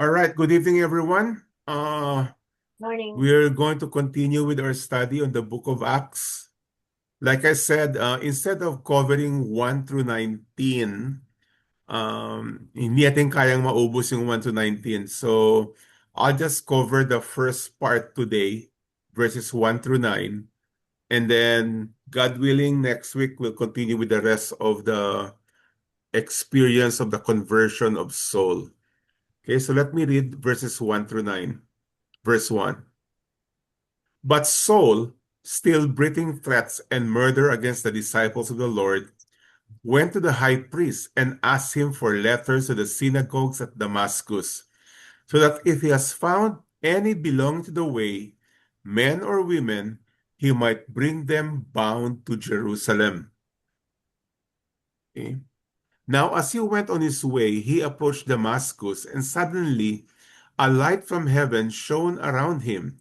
All right, good evening, everyone. Morning. We're going to continue with our study on the book of Acts. Like I said, instead of covering 1 through 19, hindi natin kayang maubos yung 1 to 19. So, I'll just cover the first part today, verses 1 through 9. And then, God willing, next week we'll continue with the rest of the experience of the conversion of Saul. Okay, so let me read verses 1 through 9. Verse 1. But Saul, still breathing threats and murder against the disciples of the Lord, went to the high priest and asked him for letters to the synagogues at Damascus, so that if he has found any belonging to the way, men or women, he might bring them bound to Jerusalem. Okay. Now, as he went on his way, he approached Damascus, and suddenly a light from heaven shone around him.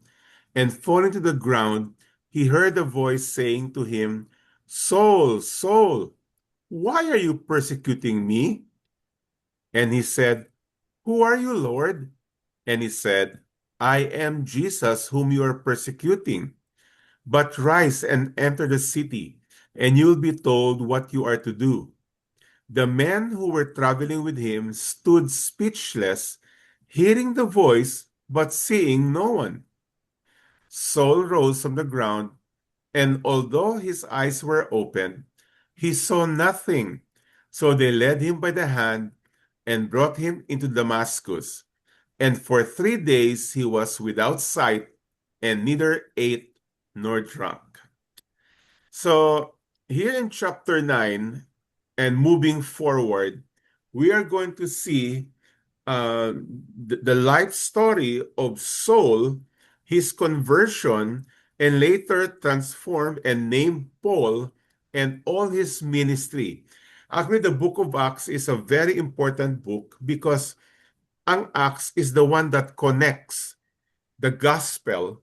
And falling to the ground, he heard a voice saying to him, Saul, Saul, why are you persecuting me? And he said, Who are you, Lord? And he said, I am Jesus whom you are persecuting. But rise and enter the city, and you'll be told what you are to do. The men who were traveling with him stood speechless, hearing the voice, but seeing no one. Saul rose from the ground, and although his eyes were open, he saw nothing. So they led him by the hand and brought him into Damascus. And for 3 days he was without sight and neither ate nor drank. So here in chapter 9 and moving forward, we are going to see the life story of Saul, his conversion, and later transformed and named Paul, and all his ministry. Actually, the book of Acts is a very important book because ang Acts is the one that connects the gospel,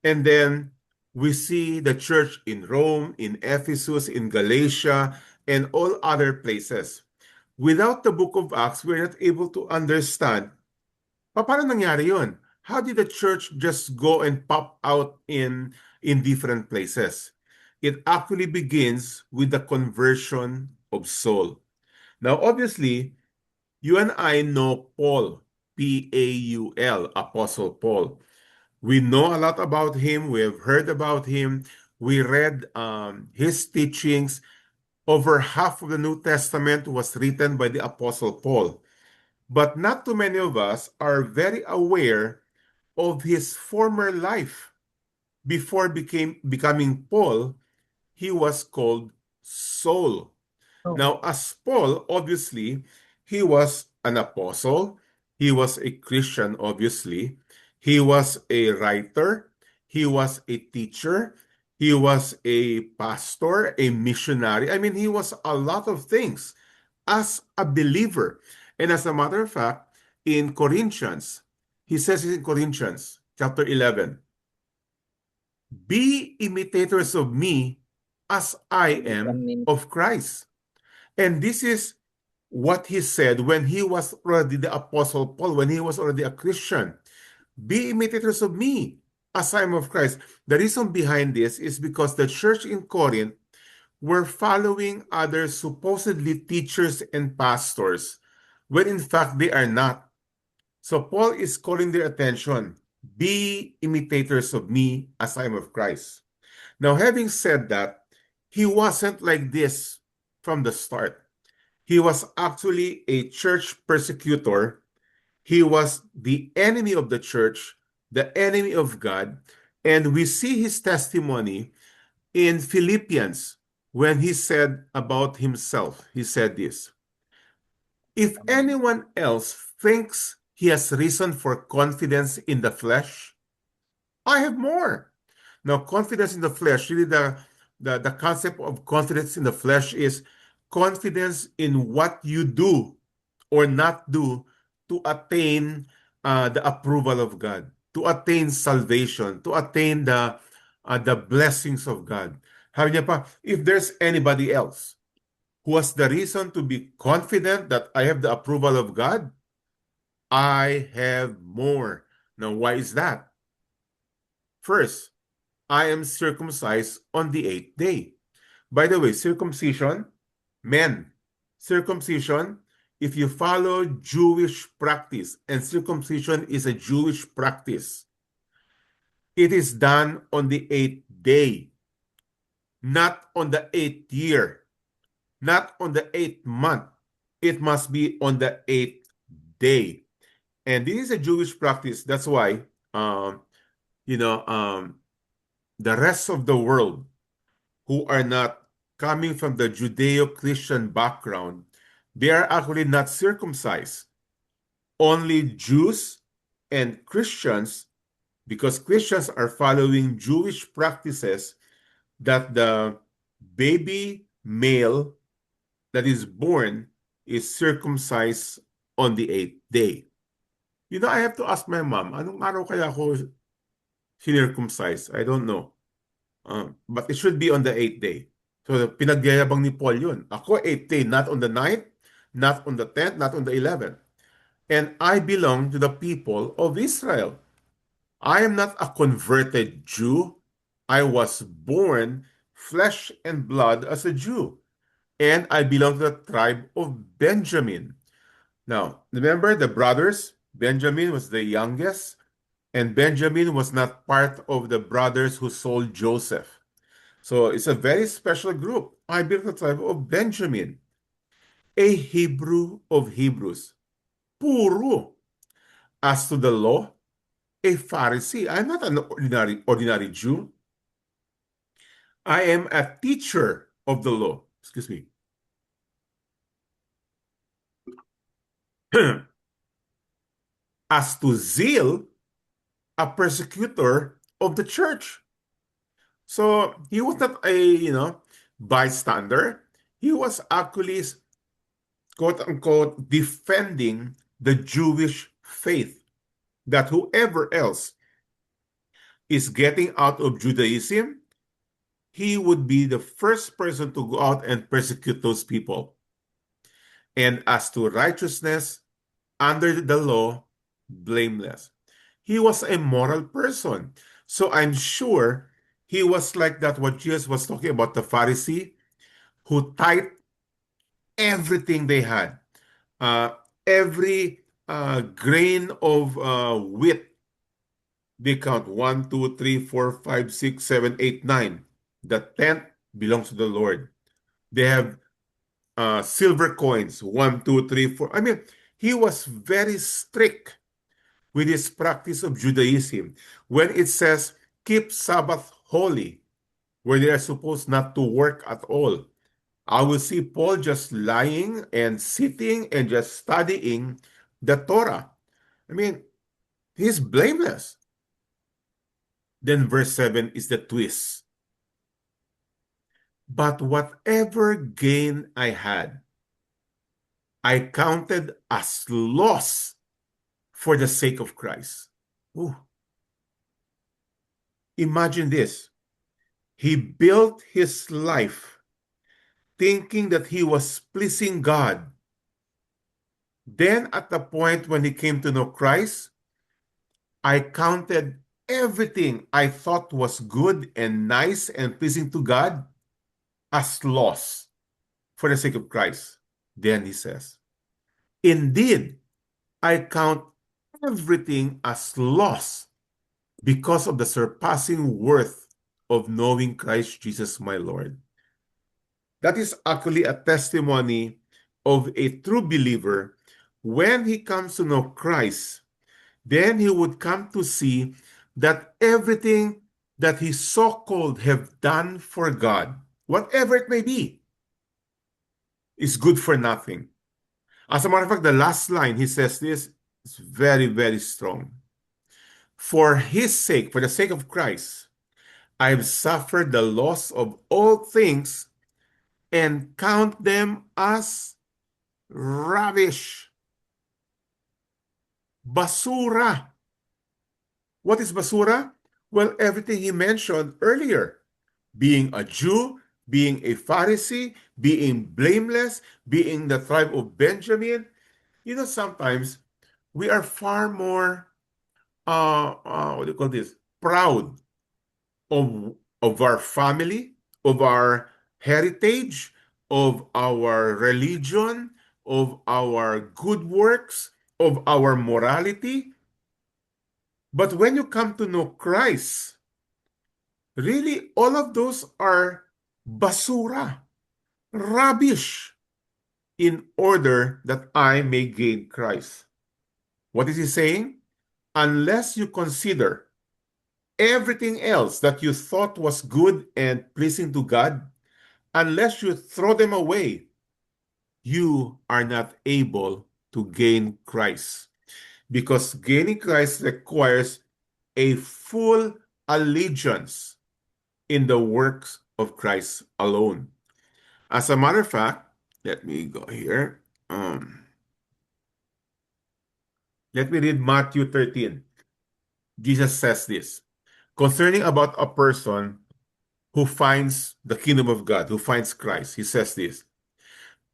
and then we see the church in Rome, in Ephesus, in Galatia, and all other places. Without the book of Acts, we're not able to understand paano nangyari yun. How did the church just go and pop out in different places? It actually begins with the conversion of Saul. Now, obviously, you and I know Paul, Paul, Apostle Paul. We know a lot about him. We have heard about him. We read his teachings. Over half of the New Testament was written by the Apostle Paul. But not too many of us are very aware of his former life. Before becoming Paul, he was called Saul. Oh, Now, as Paul, obviously, he was an apostle. He was a Christian, obviously. He was a writer. He was a teacher. He was a pastor, a missionary. I mean, he was a lot of things as a believer. And as a matter of fact, in Corinthians, he says in Corinthians chapter 11, Be imitators of me as I am of Christ. And this is what he said when he was already the Apostle Paul, when he was already a Christian. Be imitators of me as I am of Christ. The reason behind this is because the church in Corinth were following other supposedly teachers and pastors, when in fact they are not. So Paul is calling their attention, be imitators of me as I am of Christ. Now, having said that, he wasn't like this from the start. He was actually a church persecutor. He was the enemy of the church, the enemy of God. And we see his testimony in Philippians when he said about himself, he said this, If anyone else thinks he has reason for confidence in the flesh, I have more. Now, confidence in the flesh, really the concept of confidence in the flesh is confidence in what you do or not do to attain the approval of God, to attain salvation, to attain the blessings of God. Sabi niya pa, if there's anybody else who has the reason to be confident that I have the approval of God, I have more. Now, why is that? First, I am circumcised on the eighth day. By the way, circumcision, men, circumcision, if you follow Jewish practice, and circumcision is a Jewish practice, it is done on the eighth day, not on the eighth year, not on the eighth month. It must be on the eighth day. And this is a Jewish practice. That's why, um, you know, the rest of the world who are not coming from the Judeo-Christian background, they are actually not circumcised. Only Jews and Christians, because Christians are following Jewish practices, that the baby male that is born is circumcised on the eighth day. You know, I have to ask my mom, anong araw kaya ako circumcised? I don't know. But it should be on the eighth day. So, pinagyayabang ni Paul yun. Ako, eighth day, not on the ninth, not on the 10th, not on the 11th. And I belong to the people of Israel. I am not a converted Jew. I was born flesh and blood as a Jew. And I belong to the tribe of Benjamin. Now, remember the brothers? Benjamin was the youngest, and Benjamin was not part of the brothers who sold Joseph. So it's a very special group. I belong to the tribe of Benjamin, a Hebrew of Hebrews. Puro. As to the law, a Pharisee. I'm not an ordinary Jew. I am a teacher of the law. Excuse me. As to zeal, a persecutor of the church. So he was not a bystander. He was actually, quote unquote, defending the Jewish faith, that whoever else is getting out of Judaism, he would be the first person to go out and persecute those people. And as to righteousness under the law, blameless. He was a moral person. So I'm sure he was like that, what Jesus was talking about, the Pharisee who tithed everything they had. Every grain of wheat, they count 1, 2, 3, 4, 5, 6, 7, 8, 9. The tenth belongs to the Lord. They have silver coins, 1, 2, 3, 4. I mean, he was very strict with his practice of Judaism. When it says, keep Sabbath holy, where they are supposed not to work at all, I will see Paul just lying and sitting and just studying the Torah. I mean, he's blameless. Then verse 7 is the twist. But whatever gain I had, I counted as loss for the sake of Christ. Ooh. Imagine this. He built his life thinking that he was pleasing God. Then at the point when he came to know Christ, I counted everything I thought was good and nice and pleasing to God as loss for the sake of Christ. Then he says, indeed, I count everything as loss because of the surpassing worth of knowing Christ Jesus my Lord. That is actually a testimony of a true believer. When he comes to know Christ, then he would come to see that everything that he so-called have done for God, whatever it may be, is good for nothing. As a matter of fact, the last line he says this is very, very strong. For his sake, for the sake of Christ, I have suffered the loss of all things and count them as rubbish. Basura. What is basura? Well, everything he mentioned earlier. Being a Jew, being a Pharisee, being blameless, being the tribe of Benjamin. You know, sometimes we are far more, what do you call this? Proud of our family, of our heritage, of our religion, of our good works, of our morality. But when you come to know Christ, really all of those are basura, rubbish, in order that I may gain Christ. What is he saying? Unless you consider everything else that you thought was good and pleasing to God, unless you throw them away, you are not able to gain Christ. Because gaining Christ requires a full allegiance in the works of Christ alone. As a matter of fact, let me go here. Let me read Matthew 13. Jesus says this concerning about a person who finds the kingdom of God, who finds Christ. He says this,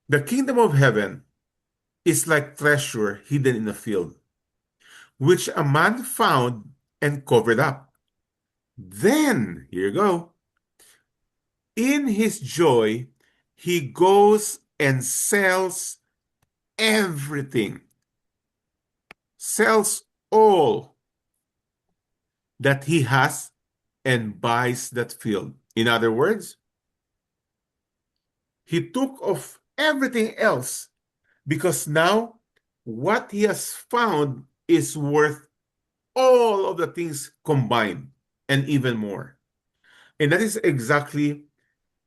the kingdom of heaven is like treasure hidden in a field, which a man found and covered up. Then, here you go, in his joy, he goes and sells everything, sells all that he has and buys that field. In other words, he took off everything else because now what he has found is worth all of the things combined and even more. And that is exactly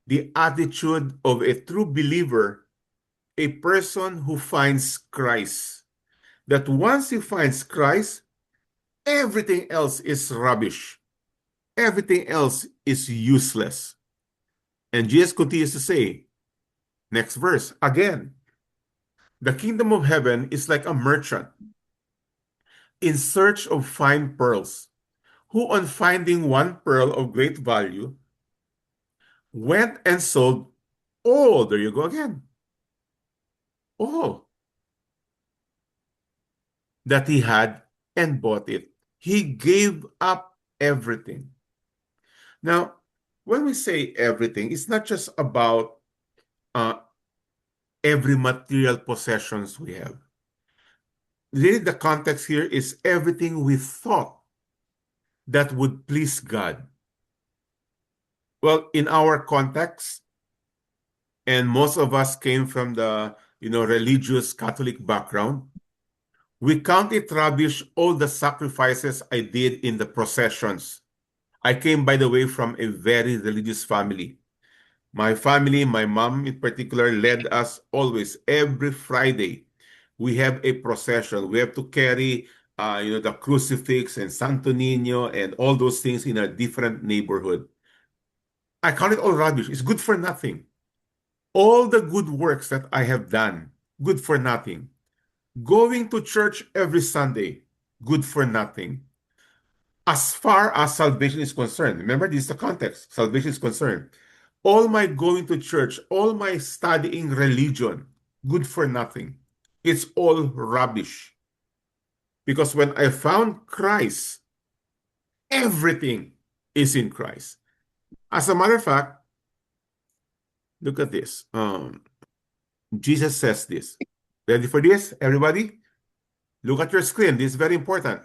the attitude of a true believer, a person who finds Christ. That once he finds Christ, everything else is rubbish. Everything else is useless. And Jesus continues to say, next verse, again, the kingdom of heaven is like a merchant in search of fine pearls, who on finding one pearl of great value, went and sold all, there you go again, all that he had and bought it. He gave up everything. Now, when we say everything, it's not just about uh, every material possessions we have. Really, the context here is everything we thought that would please God. Well, in our context, and most of us came from the religious Catholic background, we count it rubbish all the sacrifices I did in the processions. I came, by the way, from a very religious family. My family, my mom in particular, led us always every Friday. We have a procession. We have to carry, the crucifix and Santo Niño and all those things in a different neighborhood. I count it all rubbish. It's good for nothing. All the good works that I have done, good for nothing. Going to church every Sunday, good for nothing. As far as salvation is concerned, remember this is the context, salvation is concerned. All my going to church, all my studying religion, good for nothing. It's all rubbish. Because when I found Christ, everything is in Christ. As a matter of fact, look at this. Jesus says this. Ready for this, everybody? Look at your screen. This is very important.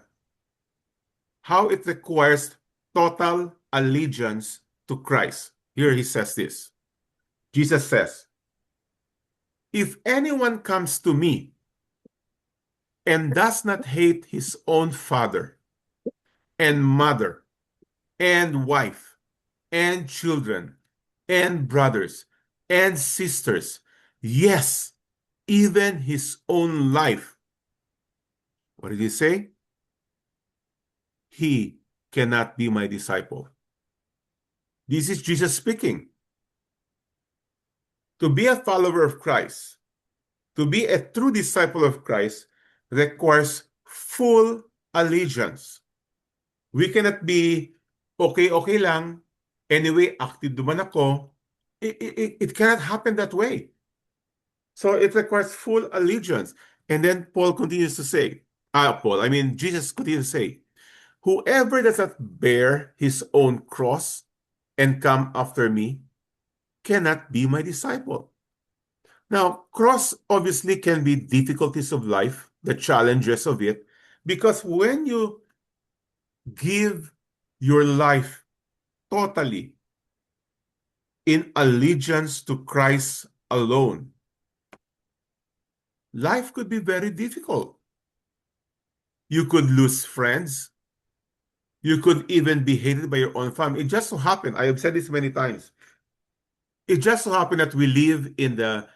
How it requires total allegiance to Christ. Here he says this. Jesus says, if anyone comes to me and does not hate his own father and mother and wife and children and brothers and sisters, yes, even his own life. What did he say? He cannot be my disciple. This is Jesus speaking. To be a follower of Christ, to be a true disciple of Christ, requires full allegiance. We cannot be okay lang. Anyway, active naman ako. It cannot happen that way. So it requires full allegiance. And then Paul continues to say, Paul, I mean, Jesus continued to say, whoever does not bear his own cross and come after me cannot be my disciple. Now, cross obviously can be difficulties of life, the challenges of it, because when you give your life totally in allegiance to Christ alone, life could be very difficult. You could lose friends. You could even be hated by your own family. It just so happened, I have said this many times, it just so happened that we live in the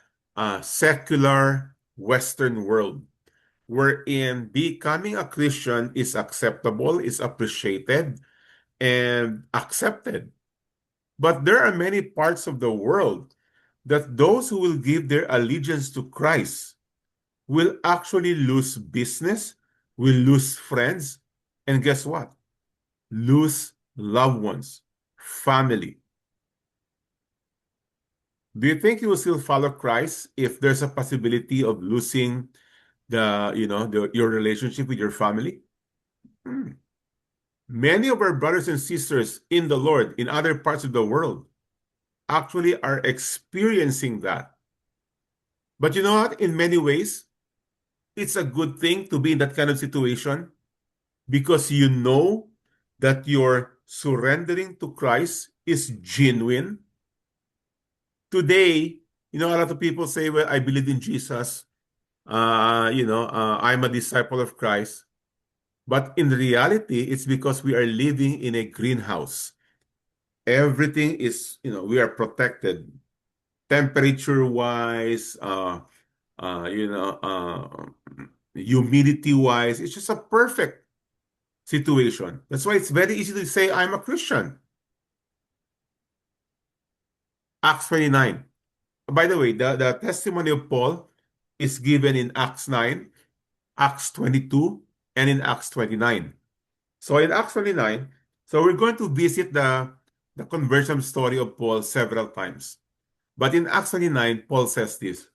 secular Western world, wherein becoming a Christian is acceptable, is appreciated, and accepted. But there are many parts of the world that those who will give their allegiance to Christ will actually lose business, will lose friends, and guess what? Lose loved ones, family. Do you think you will still follow Christ if there's a possibility of losing your relationship with your family? Hmm. Many of our brothers and sisters in the Lord in other parts of the world actually are experiencing that. But you know what? In many ways, it's a good thing to be in that kind of situation because you know that your surrendering to Christ is genuine. Today, a lot of people say, well, I believe in Jesus. I'm a disciple of Christ. But in reality, it's because we are living in a greenhouse. Everything is, we are protected temperature-wise, uh, you know, uh, humidity-wise. It's just a perfect situation. That's why it's very easy to say, I'm a Christian. Acts 29. By the way, the testimony of Paul is given in Acts 9, Acts 22, and in Acts 29. So in Acts 29, so we're going to visit the conversion story of Paul several times. But in Acts 29, Paul says this,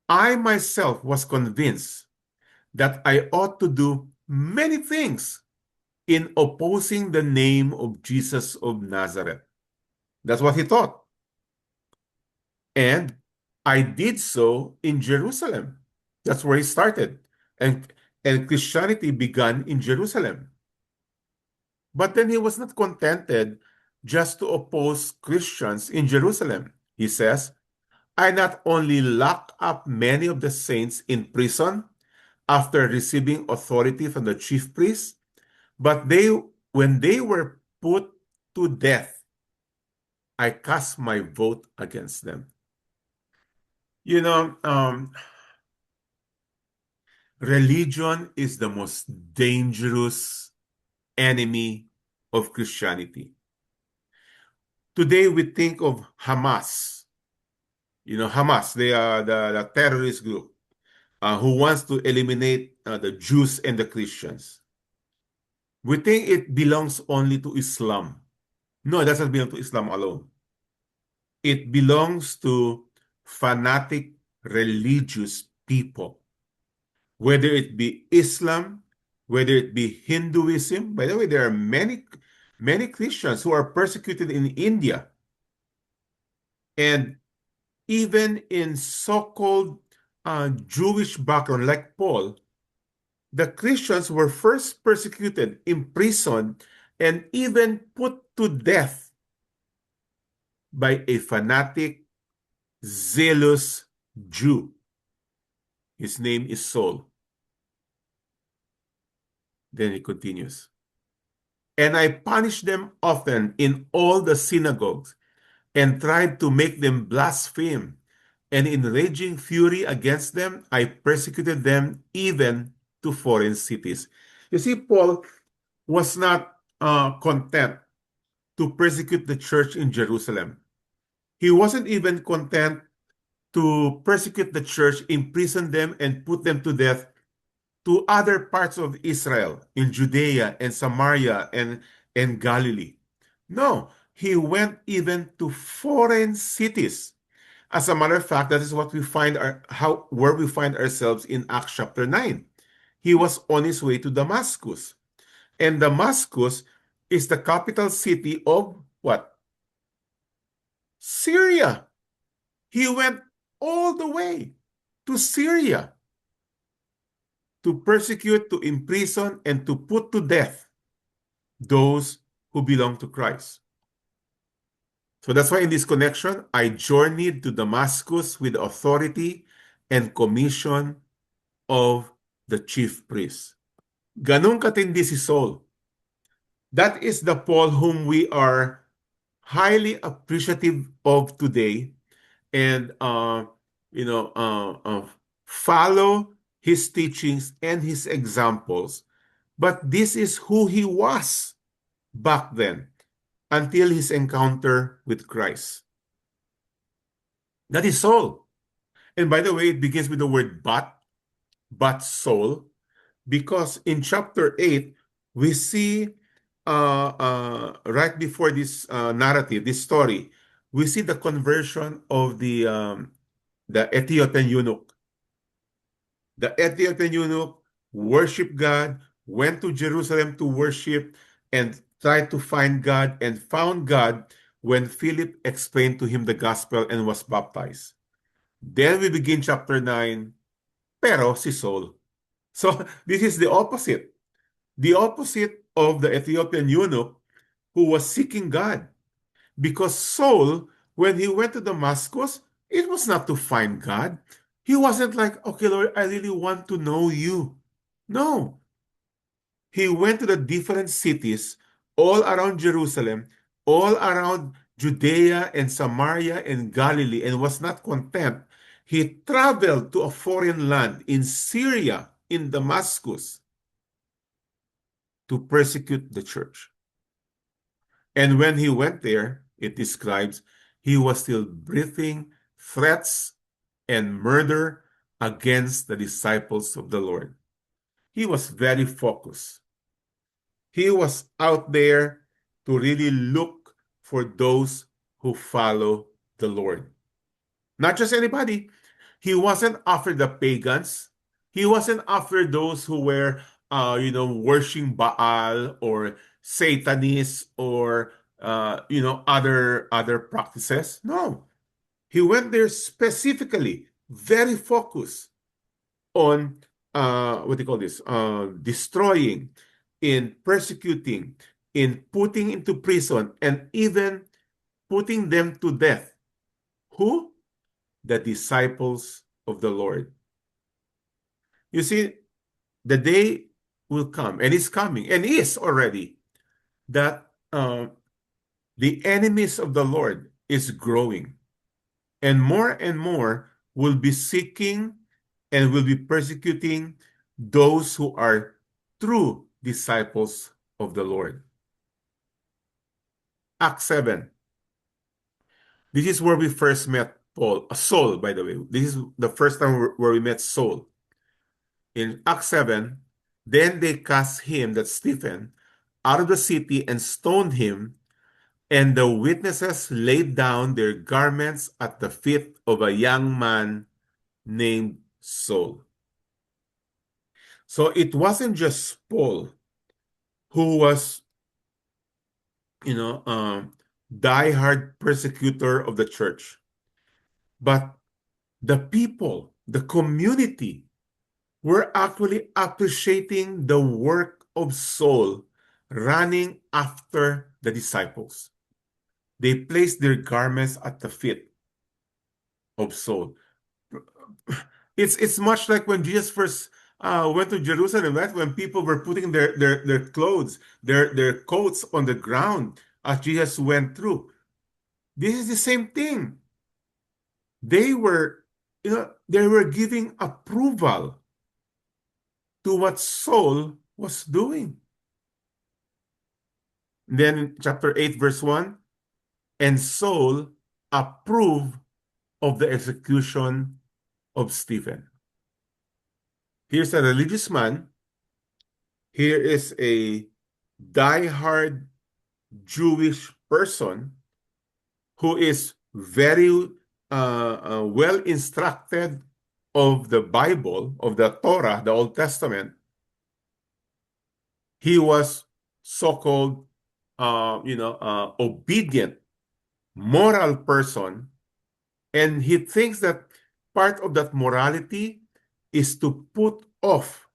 I myself was convinced that I ought to do many things in opposing the name of Jesus of Nazareth. That's what he thought. And I did so in Jerusalem. That's where he started. And Christianity began in Jerusalem. But then he was not contented just to oppose Christians in Jerusalem. He says, I not only locked up many of the saints in prison after receiving authority from the chief priests, but when they were put to death, I cast my vote against them. You know, religion is the most dangerous enemy of Christianity. Today we think of Hamas. Hamas, they are the terrorist group who wants to eliminate the Jews and the Christians. We think it belongs only to Islam. No, it doesn't belong to Islam alone. It belongs to fanatic religious people, whether it be Islam, whether it be Hinduism. By the way, there are many Christians who are persecuted in India. And even in so-called Jewish background like Paul, the Christians were first persecuted, imprisoned, and even put to death by a fanatic, zealous Jew. His name is Saul. Then he continues. And I punished them often in all the synagogues and tried to make them blaspheme. And in raging fury against them, I persecuted them even to foreign cities. You see, Paul was not content to persecute the church in Jerusalem. He wasn't even content to persecute the church, imprison them, and put them to death to other parts of Israel, in Judea and Samaria and Galilee. No, he went even to foreign cities. As a matter of fact, that is what we find where we find ourselves in Acts chapter 9. he was on his way to Damascus. And Damascus is the capital city of what? Syria. He went all the way to Syria to persecute, to imprison, and to put to death those who belong to Christ. So that's why in this connection, I journeyed to Damascus with the authority and commission of the chief priest. Ganun katindi si Saul. That is the Paul whom we are highly appreciative of today, and you know follow his teachings and his examples. But this is who he was back then until his encounter with Christ. That is Saul. And by the way, it begins with the word but Saul, because in chapter 8, we see right before this narrative, this story, we see the conversion of the Ethiopian eunuch. The Ethiopian eunuch worshiped God, went to Jerusalem to worship, and tried to find God, and found God when Philip explained to him the gospel and was baptized. Then we begin chapter 9, pero si Saul. So this is the opposite. The opposite of the Ethiopian eunuch who was seeking God. Because Saul, when he went to Damascus, it was not to find God. He wasn't like, okay, Lord, I really want to know you. No. He went to the different cities all around Jerusalem, all around Judea and Samaria and Galilee, and was not content. He traveled to a foreign land in Syria, in Damascus, to persecute the church. And when he went there, it describes he was still breathing threats and murder against the disciples of the Lord. He was very focused. He was out there to really look for those who follow the Lord. Not just anybody. He wasn't after the pagans. He wasn't after those who were, worshiping Baal or Satanists or, other practices. No. He went there specifically, very focused on, what do you call this? Destroying, in persecuting, in putting into prison, and even putting them to death. Who? The disciples of the Lord. You see, the day will come, and is coming, and is already, that the enemies of the Lord is growing, and more will be seeking and will be persecuting those who are true disciples of the Lord. Acts 7. This is where we first met Saul, by the way. This is the first time where we met Saul. In Acts 7, then they cast him, that Stephen, out of the city and stoned him, and the witnesses laid down their garments at the feet of a young man named Saul. So it wasn't just Paul who was, die-hard persecutor of the church, but the people, the community, were actually appreciating the work of Saul running after the disciples. They placed their garments at the feet of Saul. It's much like when Jesus first went to Jerusalem, right? When people were putting their clothes, their coats on the ground as Jesus went through. This is the same thing. They were giving approval to what Saul was doing. Then in chapter 8, verse 1, and Saul approved of the execution of Stephen. Here's a religious man. Here is a die-hard Jewish person who is very well instructed of the Bible, of the Torah, the Old Testament, He was so-called, obedient, moral person, and he thinks that part of that morality is to put off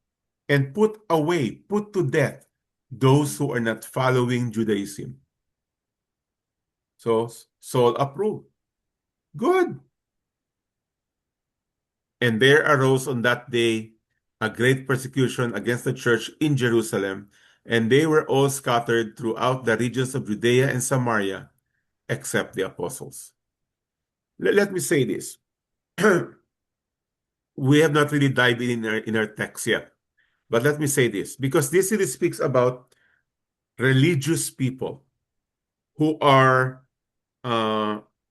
and put away, put to death those who are not following Judaism. So Saul approved. Good. And there arose on that day a great persecution against the church in Jerusalem, and they were all scattered throughout the regions of Judea and Samaria, except the apostles. Let me say this. We have not really dived in our text yet, but let me say this, because this really speaks about religious people who are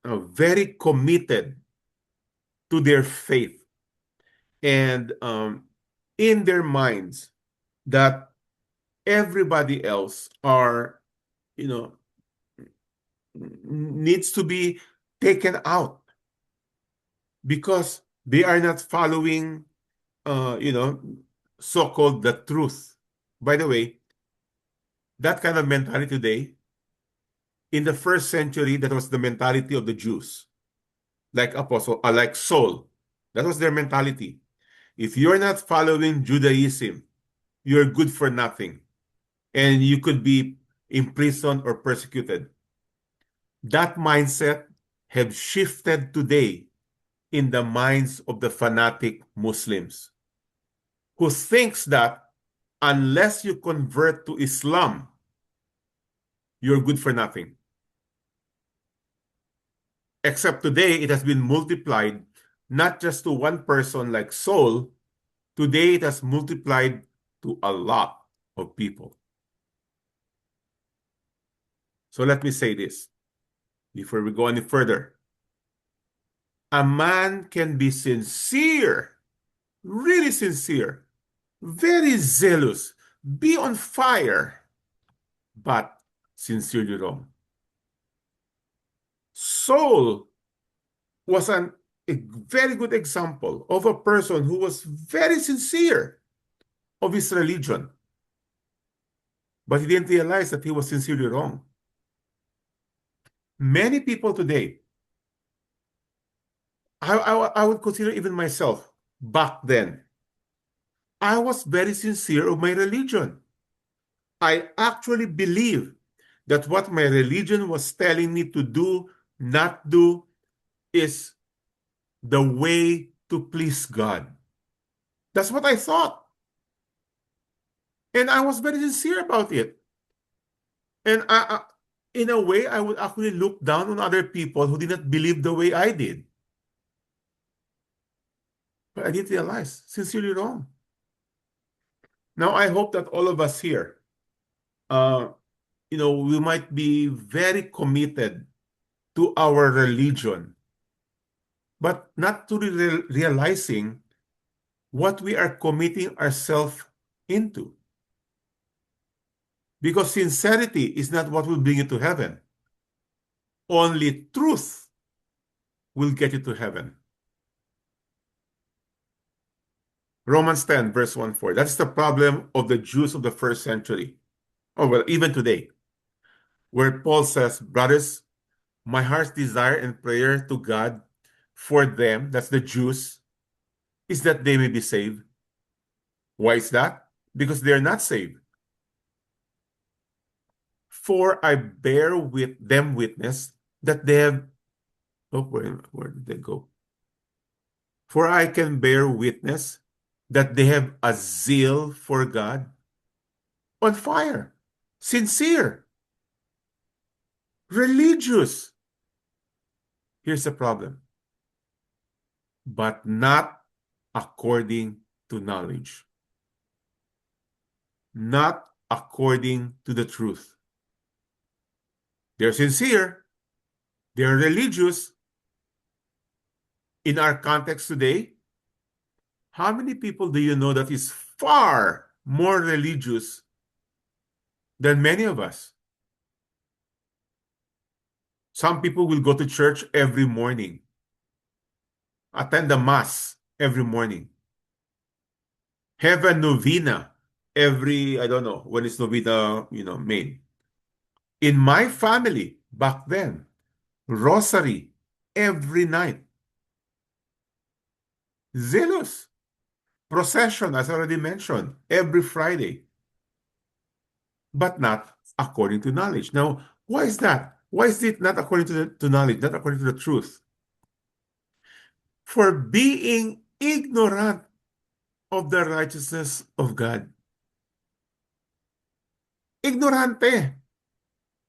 very committed to their faith, and in their minds that everybody else are, you know, needs to be taken out because they are not following, you know, so-called the truth. By the way, that kind of mentality today, in the first century, that was the mentality of the Jews, like Saul. That was their mentality. If you're not following Judaism, you're good for nothing, and you could be imprisoned or persecuted. That mindset have shifted today in the minds of the fanatic Muslims who thinks that unless you convert to Islam, you're good for nothing. Except today, it has been multiplied not just to one person like Saul. Today, it has multiplied to a lot of people. So let me say this before we go any further. A man can be sincere, really sincere, very zealous, be on fire, but sincerely wrong. Saul was a very good example of a person who was very sincere of his religion, but he didn't realize that he was sincerely wrong. Many people today, I would consider even myself back then, I was very sincere of my religion. I actually believe that what my religion was telling me to do, not do, is the way to please God. That's what I thought. And I was very sincere about it. And in a way, I would actually look down on other people who did not believe the way I did. But I didn't realize, sincerely wrong. Now, I hope that all of us here, we might be very committed to our religion, but not to realizing what we are committing ourselves into. Because sincerity is not what will bring you to heaven. Only truth will get you to heaven. Romans 10, verse 1-4. That's the problem of the Jews of the first century. Oh, well, even today, where Paul says, brothers, my heart's desire and prayer to God for them, that's the Jews, is that they may be saved. Why is that? Because they are not saved. For I bear with them witness that they have. Oh, where did they go? For I can bear witness that they have a zeal for God, on fire, sincere, religious. Here's the problem. But not according to knowledge. Not according to the truth. They're sincere. They're religious. In our context today, how many people do you know that is far more religious than many of us? Some people will go to church every morning, attend the mass every morning, have a novena every, I don't know, when is Novita, made. In my family, back then, rosary every night. Zealous. Procession, as I already mentioned, every Friday, but not according to knowledge. Now, why is that? Why is it not according to knowledge, not according to the truth? For being ignorant of the righteousness of God. Ignorante,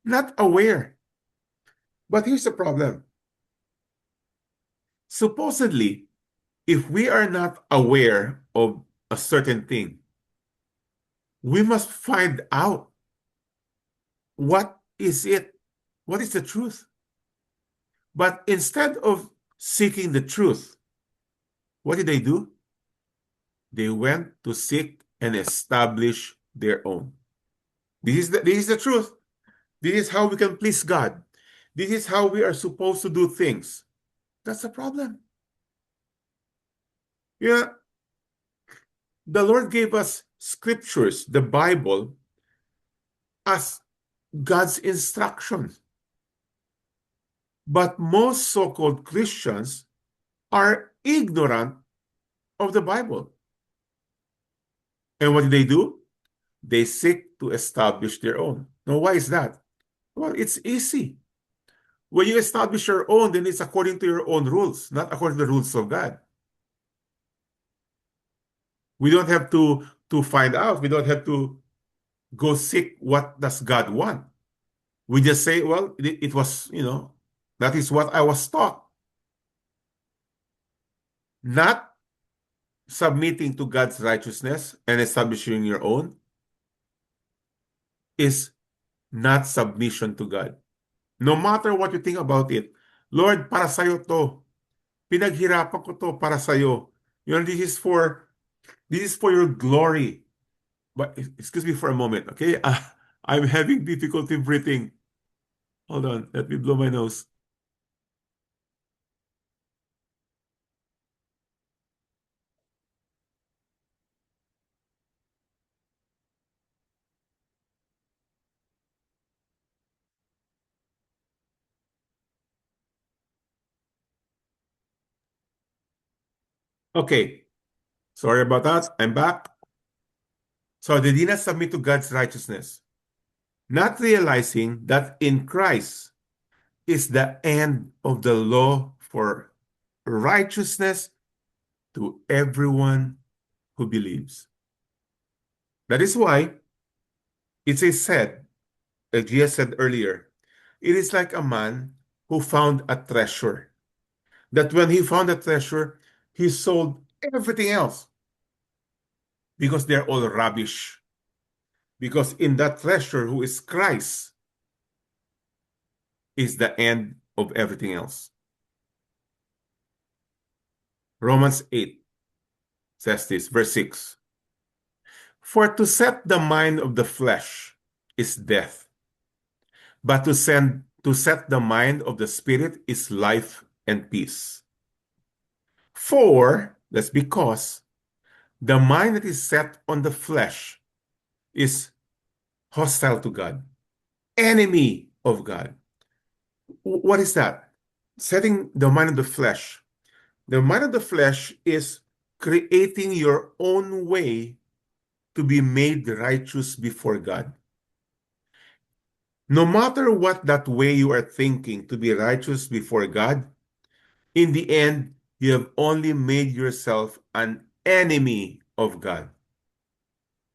not aware. But here's the problem. Supposedly, if we are not aware of a certain thing, we must find out what is it? What is the truth? But instead of seeking the truth, what did they do? They went to seek and establish their own. This is the truth. This is how we can please God. This is how we are supposed to do things. That's the problem. Yeah, the Lord gave us scriptures, the Bible, as God's instructions. But most so-called Christians are ignorant of the Bible. And what do? They seek to establish their own. Now, why is that? Well, it's easy. When you establish your own, then it's according to your own rules, not according to the rules of God. We don't have to find out. We don't have to go seek what does God want. We just say, well, it was, that is what I was taught. Not submitting to God's righteousness and establishing your own is not submission to God. No matter what you think about it, Lord, para sa'yo to. Pinaghirapan ko to para sa'yo. This is for your glory. But excuse me for a moment, okay? I'm having difficulty breathing. Hold on, let me blow my nose. Okay, sorry about that. I'm back. So they did not submit to God's righteousness, not realizing that in Christ is the end of the law for righteousness to everyone who believes. That is why it is said, like Jesus said earlier, it is like a man who found a treasure. That when he found a treasure, he sold everything else because they're all rubbish. Because in that treasure, who is Christ, is the end of everything else. Romans 8 says this, verse 6. For to set the mind of the flesh is death, but to set the mind of the spirit is life and peace. For, that's because, the mind that is set on the flesh is hostile to God, enemy of God. What is that? Setting the mind of the flesh. The mind of the flesh is creating your own way to be made righteous before God. No matter what that way you are thinking to be righteous before God, in the end, you have only made yourself an enemy of God.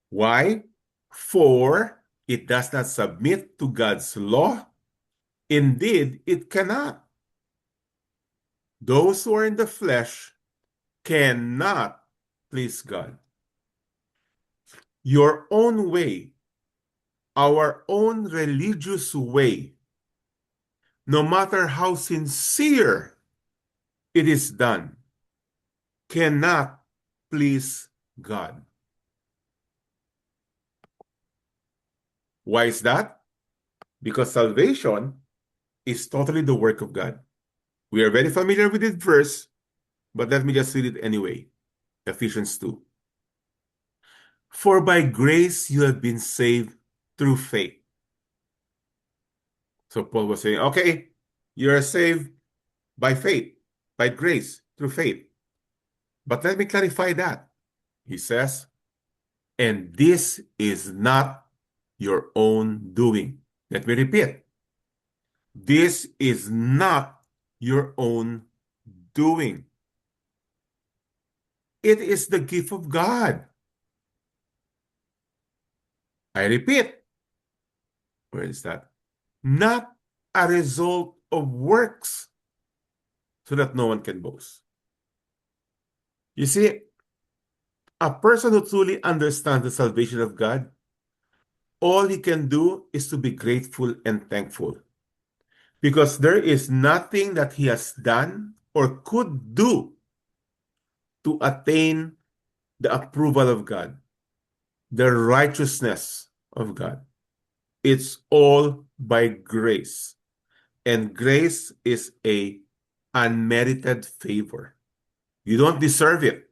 Why? For it does not submit to God's law. Indeed, it cannot. Those who are in the flesh cannot please God. Your own way, our own religious way, no matter how sincere it is done, cannot please God. Why is that? Because salvation is totally the work of God. We are very familiar with this verse, but let me just read it anyway. Ephesians 2. For by grace you have been saved through faith. So Paul was saying, okay, you're saved by faith, by grace, through faith. But let me clarify that. He says, and this is not your own doing. Let me repeat. This is not your own doing. It is the gift of God. I repeat, where is that? Not a result of works, so that no one can boast. You see, a person who truly understands the salvation of God, all he can do is to be grateful and thankful. Because there is nothing that he has done or could do to attain the approval of God, the righteousness of God. It's all by grace. And grace is a unmerited favor. You don't deserve it,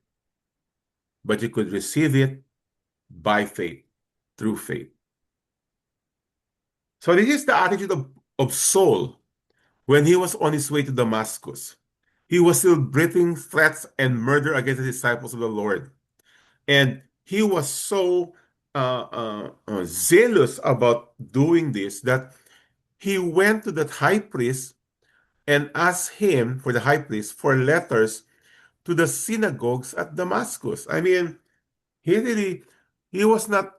but you could receive it by faith, through faith. So this is the attitude of Saul when he was on his way to Damascus. He was still breathing threats and murder against the disciples of the Lord. And he was so zealous about doing this that he went to that high priest and asked him, for the high priest, for letters to the synagogues at Damascus. I mean, he was not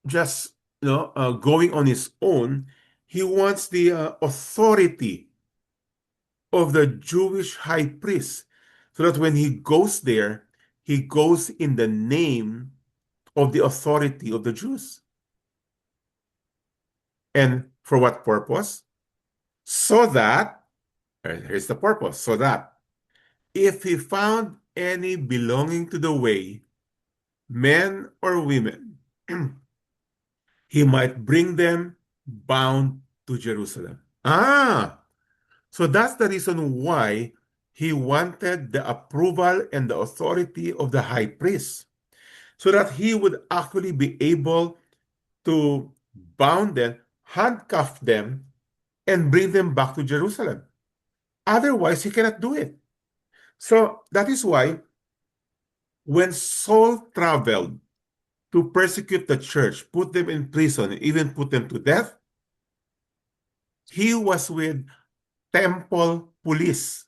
just going on his own. He wants the authority of the Jewish high priest, so that when he goes there, he goes in the name of the authority of the Jews. And for what purpose? So that, here's the purpose, so that if he found any belonging to the way, men or women, he might bring them bound to Jerusalem. So that's the reason why he wanted the approval and the authority of the high priest, so that he would actually be able to bound them, handcuff them, and bring them back to Jerusalem. Otherwise, he cannot do it. So that is why when Saul traveled to persecute the church, put them in prison, and even put them to death, he was with temple police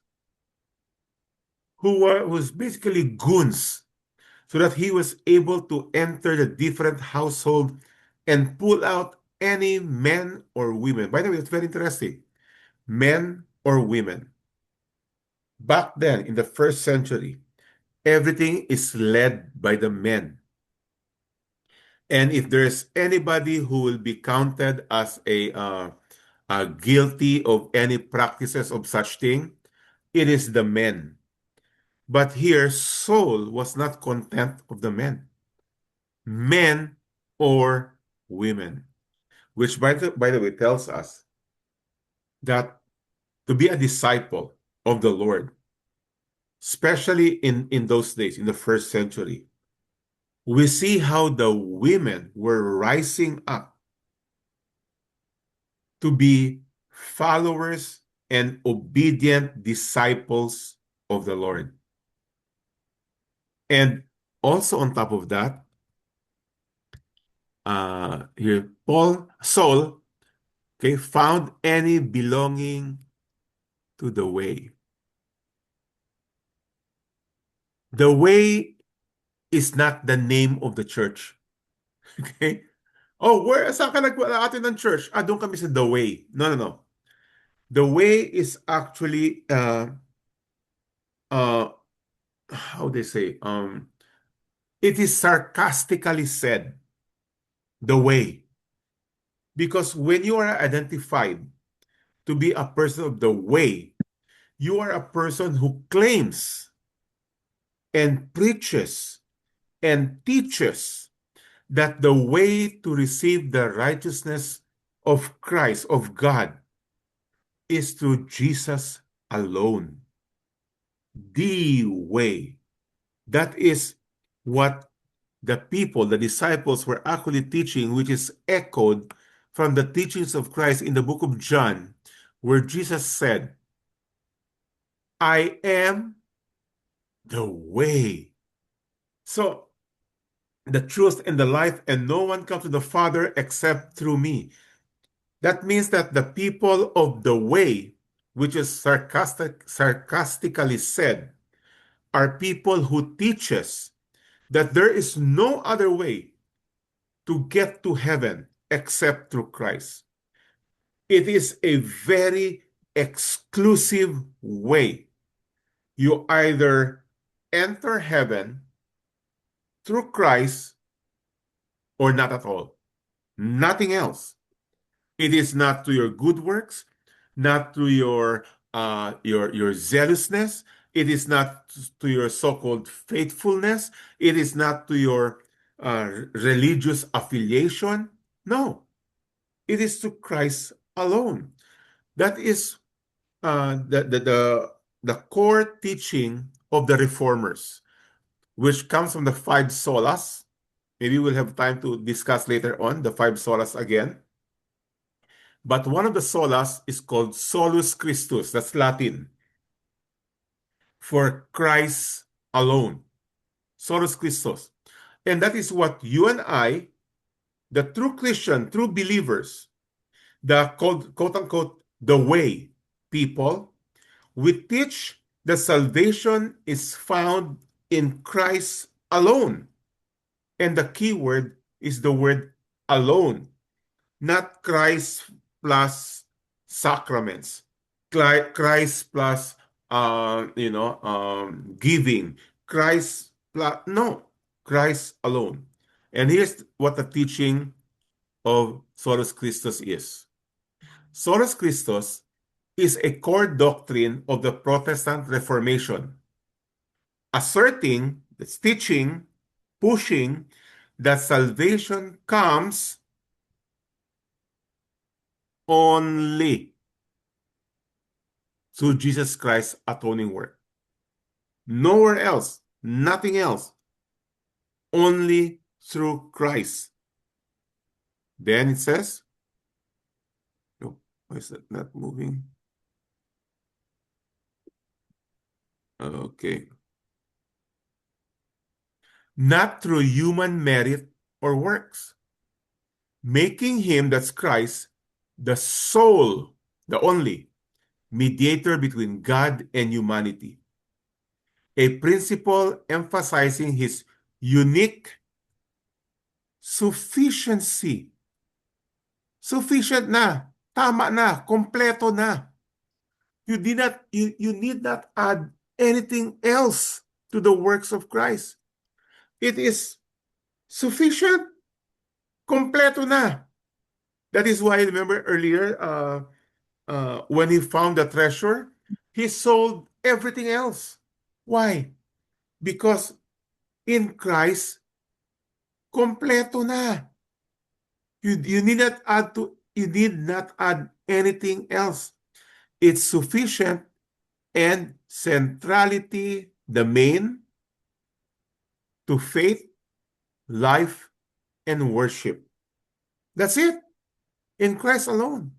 who was basically goons, so that he was able to enter the different household and pull out any men or women. By the way, it's very interesting. Men or women. Back then, in the first century, everything is led by the men. And if there's anybody who will be counted as guilty of any practices of such thing, it is the men. But here, Saul was not content of the men or women, which by the way tells us that to be a disciple of the Lord, especially in those days, in the first century, we see how the women were rising up to be followers and obedient disciples of the Lord. And also on top of that, here Saul, okay, found any belonging to the way. The way is not the name of the church. Okay? Oh, saan ka nag-aatin ng church? Doon kami sa The Way. No, no, no. The Way is actually, uh, how they say, it is sarcastically said, The Way. Because when you are identified to be a person of the way, you are a person who claims and preaches and teaches that the way to receive the righteousness of Christ, of God, is through Jesus alone. The way. That is what the people, the disciples, were actually teaching, which is echoed from the teachings of Christ in the book of John, where Jesus said, I am the way. So, the truth and the life, and no one comes to the Father except through me. That means that the people of the way, which is sarcastically said, are people who teach us that there is no other way to get to heaven except through Christ. It is a very exclusive way. You either enter heaven through Christ or not at all. Nothing else. It is not through your good works, not through your zealousness. It is not to your so-called faithfulness. It is not to your religious affiliation. No, it is to Christ alone. That is the core teaching of the reformers, which comes from the five solas. Maybe we'll have time to discuss later on the five solas again. But one of the solas is called Solus Christus. That's Latin for Christ alone. Solus Christus. And that is what you and I, the true Christian, true believers, the quote unquote, the way people, we teach that salvation is found in Christ alone. And the key word is the word alone, not Christ plus sacraments, Christ plus giving, Christ plus no, Christ alone. And here's what the teaching of Solus Christus is. Solus Christus is a core doctrine of the Protestant Reformation, asserting, that's teaching, pushing that salvation comes only through Jesus Christ's atoning work. Nowhere else, nothing else, only through Christ. Then it says, oh, why is that not moving? Okay. Not through human merit or works, making him, that's Christ, the sole, the only mediator between God and humanity. A principle emphasizing his unique sufficiency. Sufficient na, tama na, kompleto na. You need not add anything else to the works of Christ. It is sufficient, kompleto na. That is why, remember earlier, when he found the treasure, he sold everything else. Why? Because in Christ, kompleto na. You need not add anything else. It's sufficient, and centrality, the main, to faith, life, and worship. That's it. In Christ alone.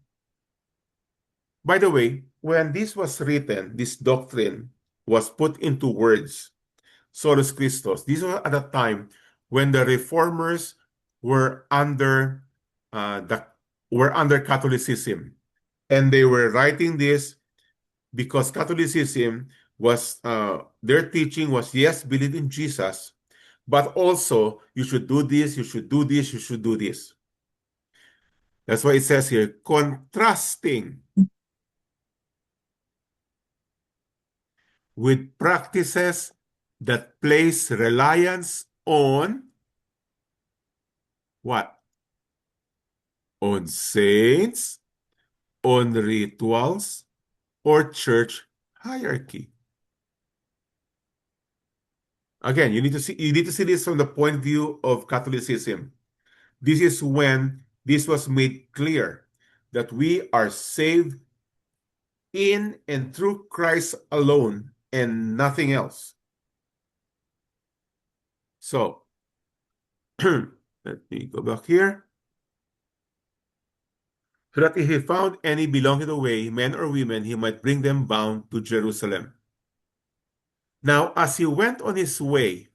By the way, when this was written, this doctrine was put into words, Solus Christus, this was at a time when the reformers were under Catholicism, and they were writing this because Catholicism was their teaching was, yes, believe in Jesus, but also you should do this, you should do this, you should do this. That's why it says here, contrasting with practices that place reliance on what? On saints, on rituals, or church hierarchy. Again, you need to see this from the point of view of Catholicism. This is when this was made clear that we are saved in and through Christ alone and nothing else. So, Let me go back here. So that if he found any belonging away, men or women, he might bring them bound to Jerusalem. Now, as he went on his way,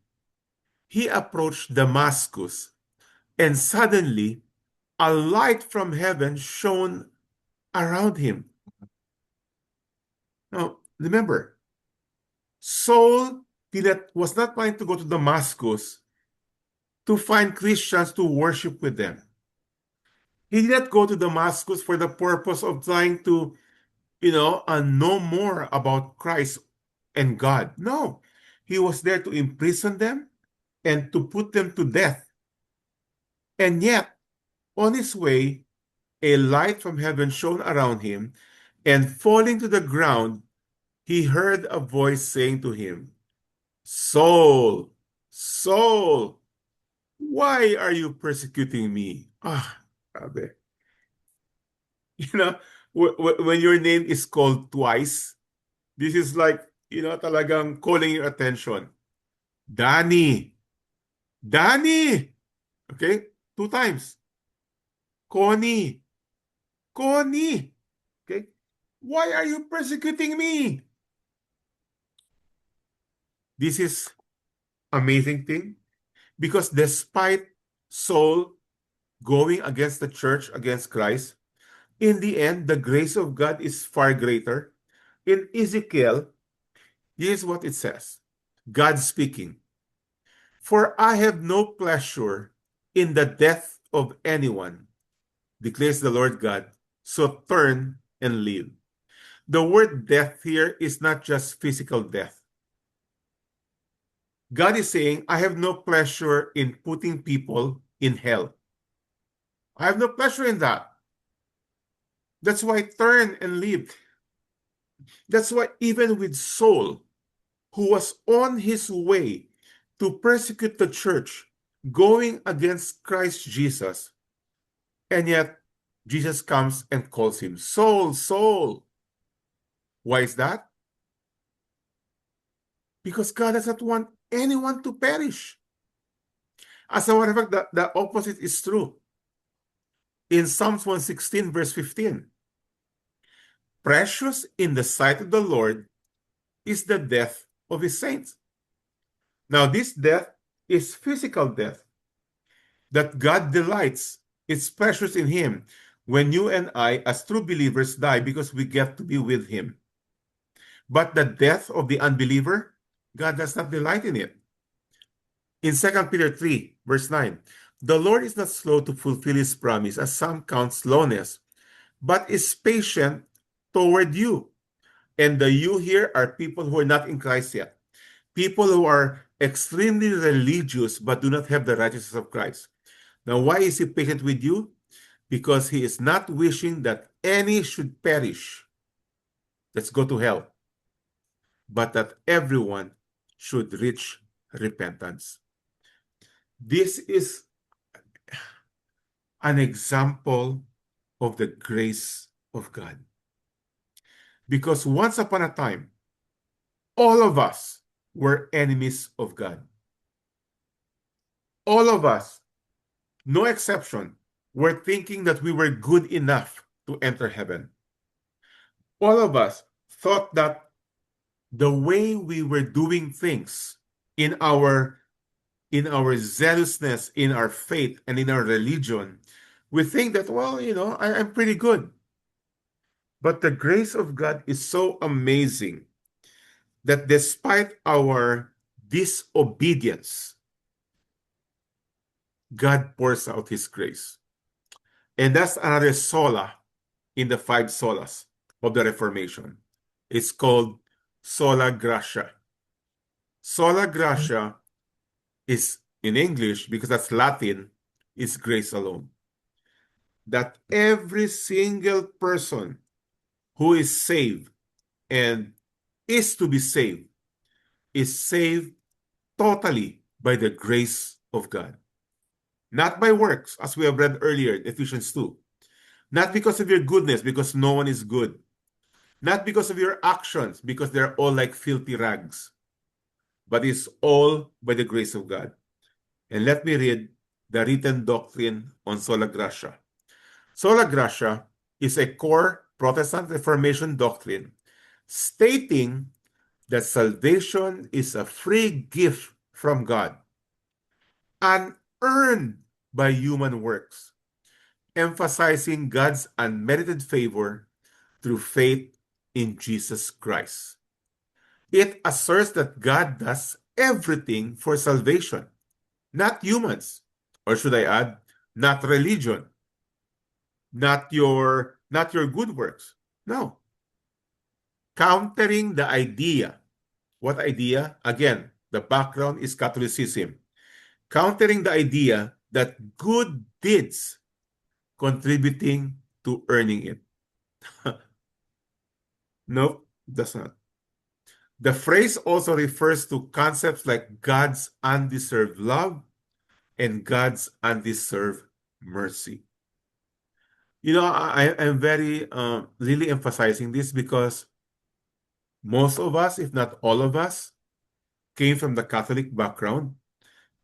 he approached Damascus, and suddenly a light from heaven shone around him. Now, remember, Saul was not planning to go to Damascus to find Christians to worship with them. He did not go to Damascus for the purpose of trying to, know more about Christ and God. No, he was there to imprison them and to put them to death. And yet, on his way, a light from heaven shone around him, and falling to the ground, he heard a voice saying to him, Saul, Saul, why are you persecuting me? Grabe. You know, when your name is called twice, this is like, talagang calling your attention. Danny, Danny, okay? 2 times. Connie, Connie, okay? Why are you persecuting me? This is amazing thing because despite Saul going against the church, against Christ, in the end, the grace of God is far greater. In Ezekiel, here's what it says. God speaking, For I have no pleasure in the death of anyone, declares the Lord God. So turn and live. The word death here is not just physical death. God is saying, I have no pleasure in putting people in hell. I have no pleasure in that. That's why turn and live. That's why even with Saul, who was on his way to persecute the church, going against Christ Jesus, and yet Jesus comes and calls him Saul, Saul. Why is that? Because God does not want anyone to perish. As a matter of fact, the opposite is true. In Psalms 116, verse 15, precious in the sight of the Lord is the death of his saints. Now, this death is physical death that God delights. It's precious in him when you and I, as true believers, die because we get to be with him. But the death of the unbeliever, God does not delight in it. In 2 Peter 3, verse 9, the Lord is not slow to fulfill his promise, as some count slowness, but is patient toward you. And the you here are people who are not in Christ yet. People who are extremely religious but do not have the righteousness of Christ. Now, why is he patient with you? Because he is not wishing that any should perish. Let's go to hell. But that everyone should reach repentance. This is an example of the grace of God. Because once upon a time, all of us were enemies of God. All of us, no exception, were thinking that we were good enough to enter heaven. All of us thought that the way we were doing things in our zealousness, in our faith, and in our religion, we think that, well, I'm pretty good. But the grace of God is so amazing that despite our disobedience, God pours out his grace. And that's another sola in the 5 solas of the Reformation. It's called sola gratia. Sola gratia is in English, because that's Latin, is grace alone. That every single person who is saved and is to be saved is saved totally by the grace of God. Not by works, as we have read earlier in Ephesians 2. Not because of your goodness, because no one is good. Not because of your actions, because they're all like filthy rags. But it's all by the grace of God. And let me read the written doctrine on sola gratia. Sola gratia is a core Protestant Reformation doctrine stating that salvation is a free gift from God, unearned by human works, emphasizing God's unmerited favor through faith in Jesus Christ. It asserts that God does everything for salvation, not humans, or should I add, not religion, not your good works. No. Countering the idea. What idea? Again, the background is Catholicism. Countering the idea that good deeds contributing to earning it. No, does not. The phrase also refers to concepts like God's undeserved love and God's undeserved mercy. I'm very really emphasizing this because most of us, if not all of us, came from the Catholic background.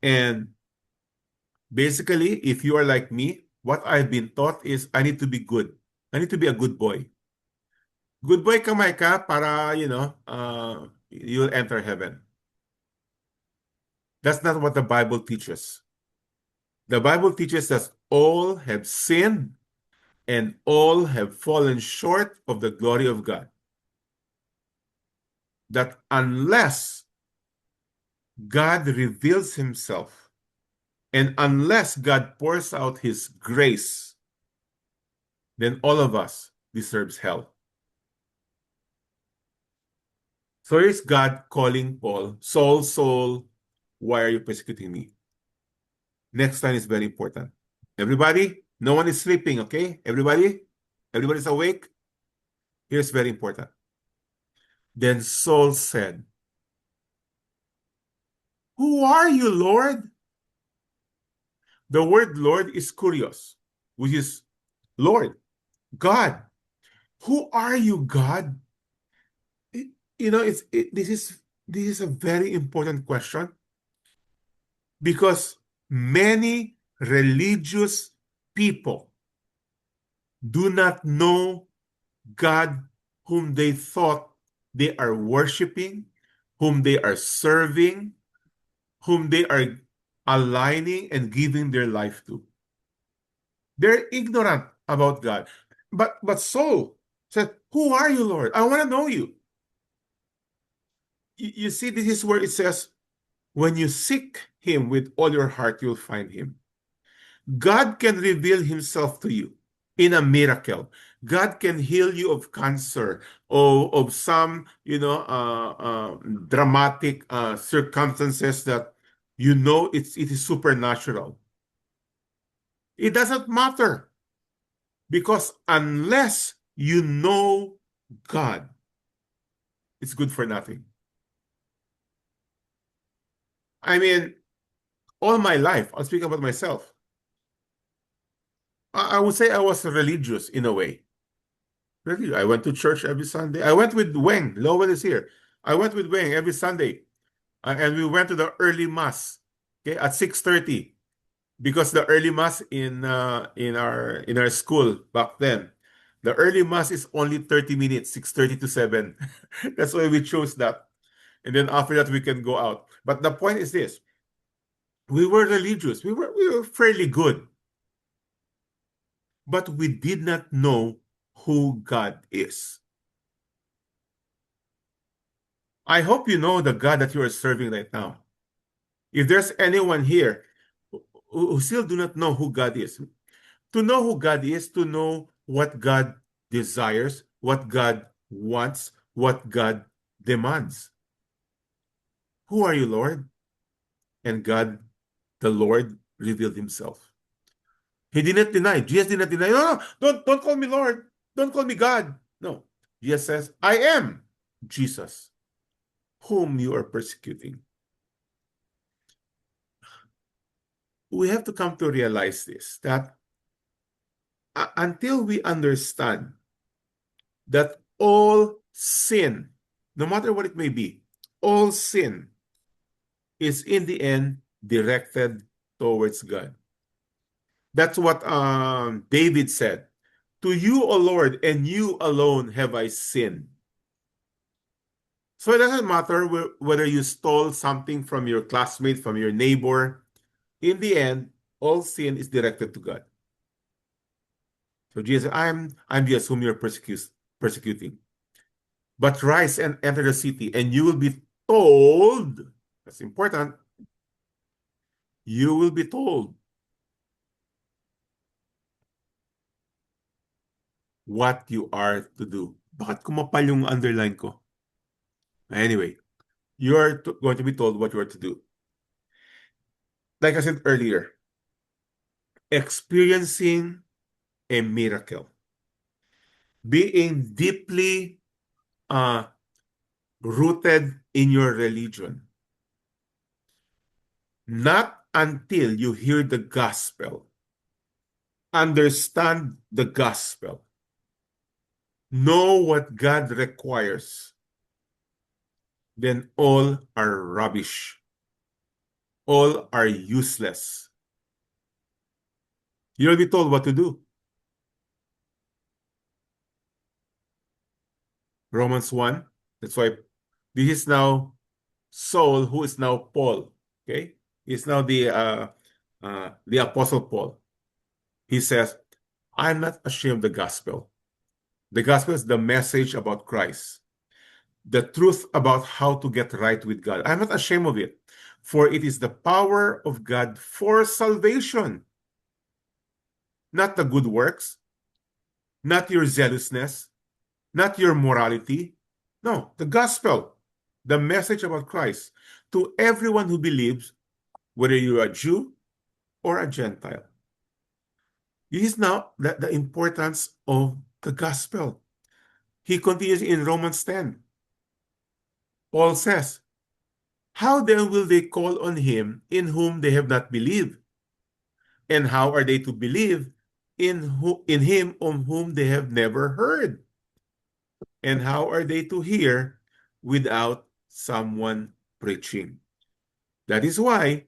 And basically, if you are like me, what I've been taught is I need to be good. I need to be a good boy. Good boy kamay ka para, you'll enter heaven. That's not what the Bible teaches. The Bible teaches that all have sinned and all have fallen short of the glory of God. That unless God reveals himself and unless God pours out his grace, then all of us deserves hell. So here's God calling Paul, Saul, Saul, why are you persecuting me? Next line is very important. Everybody, no one is sleeping, okay? Everybody's awake. Here's very important. Then Saul said, "Who are you, Lord?" The word Lord is kurios, which is Lord, God. Who are you, God? This is a very important question because many religious people do not know God whom they thought they are worshiping, whom they are serving, whom they are aligning and giving their life to. They're ignorant about God. But Saul said, "Who are you, Lord? I want to know you." You see, this is where it says, when you seek him with all your heart, you'll find him. God can reveal himself to you in a miracle. God can heal you of cancer or of some, dramatic circumstances that it is supernatural. It doesn't matter because unless you know God, it's good for nothing. I mean, all my life, I'll speak about myself. I would say I was religious in a way. Really, I went to church every Sunday. I went with Weng. Lowell is here. I went with Weng every Sunday, and we went to the early mass. Okay, at 6:30, because the early mass in our school back then, the early mass is only 30 minutes, 6:30 to 7. That's why we chose that. And then after that, we can go out. But the point is this: we were religious. We were fairly good, but we did not know who God is. I hope you know the God that you are serving right now. If there's anyone here who still do not know who God is, to know who God is, to know what God desires, what God wants, what God demands. Who are you, Lord? And God, the Lord, revealed himself. He did not deny. Jesus did not deny. No, no, don't call me Lord. Don't call me God. No. Jesus says, I am Jesus, whom you are persecuting. We have to come to realize this, that until we understand that all sin, no matter what it may be, all sin is in the end directed towards God. That's what David said. To you, O Lord, and you alone have I sinned. So it doesn't matter whether you stole something from your classmate, from your neighbor. In the end, all sin is directed to God. So Jesus, I'm just whom you're persecuting. But rise and enter the city, and you will be told, that's important, you will be told what you are to do. Bakit kumapal yung underline ko? Anyway, you are going to be told what you are to do. Like I said earlier, experiencing a miracle, being deeply uh, rooted in your religion, not until you hear the gospel, understand the gospel, know what God requires, then all are rubbish. All are useless. You'll be told what to do. Romans 1. That's why this is now Saul, who is now Paul. Okay? He's now the Apostle Paul. He says, I'm not ashamed of the gospel. The gospel is the message about Christ, the truth about how to get right with God. I'm not ashamed of it, for it is the power of God for salvation, not the good works, not your zealousness, not your morality. No, the gospel, the message about Christ to everyone who believes, whether you're a Jew or a Gentile. This is now the importance of the gospel. He continues in Romans 10. Paul says, how then will they call on him in whom they have not believed? And how are they to believe in him on whom they have never heard? And how are they to hear without someone preaching? That is why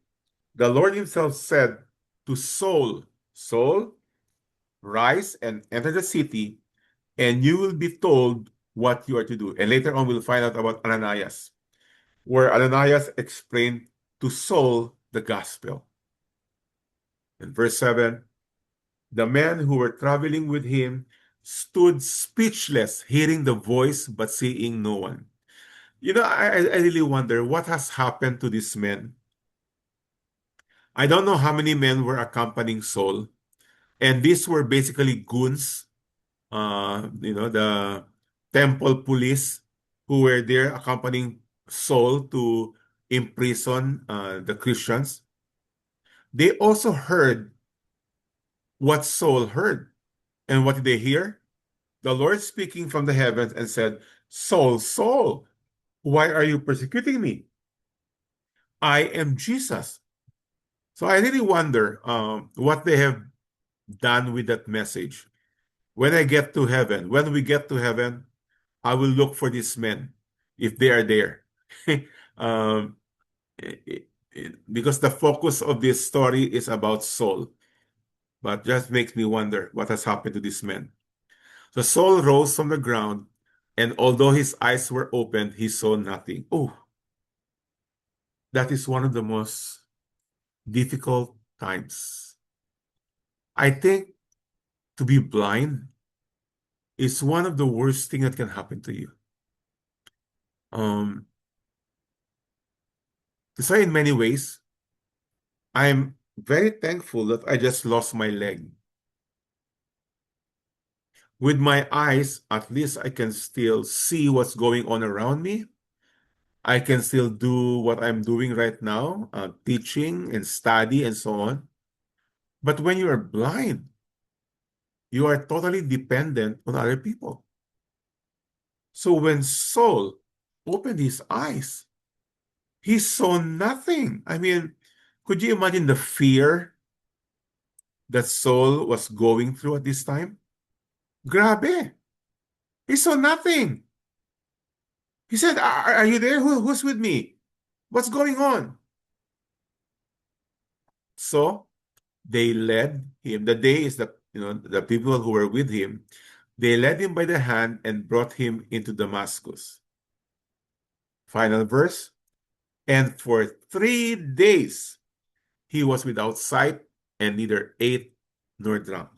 the Lord himself said to Saul, Saul, rise and enter the city, and you will be told what you are to do. And later on, we'll find out about Ananias, where Ananias explained to Saul the gospel. In verse 7, the men who were traveling with him stood speechless, hearing the voice but seeing no one. You know, I really wonder what has happened to these men. I don't know how many men were accompanying Saul, and these were basically goons, the temple police who were there accompanying Saul to imprison the Christians. They also heard what Saul heard. And what did they hear? The Lord speaking from the heavens and said, Saul, Saul, why are you persecuting me? I am Jesus. So I really wonder what they have done with that message. When I get to heaven, when we get to heaven, I will look for these men if they are there. um, because the focus of this story is about Saul. But just makes me wonder what has happened to these men. So Saul rose from the ground, and although his eyes were opened, he saw nothing. Oh, that is one of the most difficult times. I think to be blind is one of the worst things that can happen to you. So in many ways, I'm very thankful that I just lost my leg. With my eyes, at least I can still see what's going on around me. I can still do what I'm doing right now, teaching and study and so on. But when you are blind, you are totally dependent on other people. So when Saul opened his eyes, he saw nothing. I mean, could you imagine the fear that Saul was going through at this time? Grabe. He saw nothing. He said, are you there? Who's with me? What's going on? So They led him. The they is the people who were with him. They led him by the hand and brought him into Damascus. Final verse. And for 3 days he was without sight and neither ate nor drank.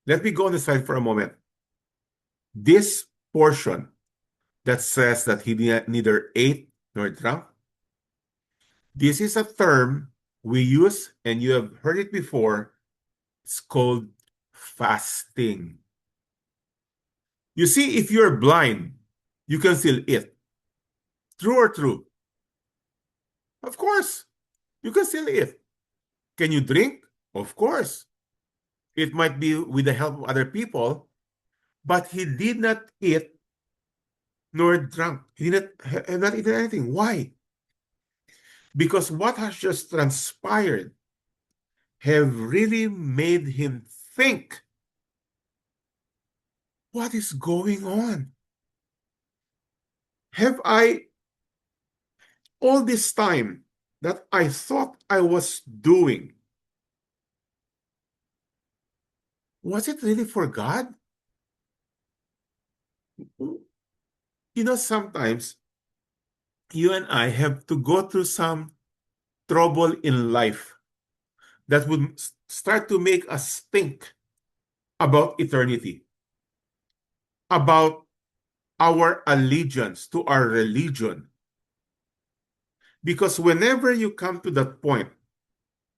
Let me go on the side for a moment. This portion that says that he neither ate nor drank, this is a term we use, and you have heard it before. It's called fasting. You see, if you're blind, you can still eat. True or true? Of course, you can still eat. Can you drink? Of course. It might be with the help of other people, but he did not eat nor drunk. He did not have not eaten anything. Why? Because what has just transpired have really made him think, what is going on? Have I, all this time that I thought I was doing, was it really for God? Sometimes you and I have to go through some trouble in life that would start to make us think about eternity, about our allegiance to our religion. Because whenever you come to that point,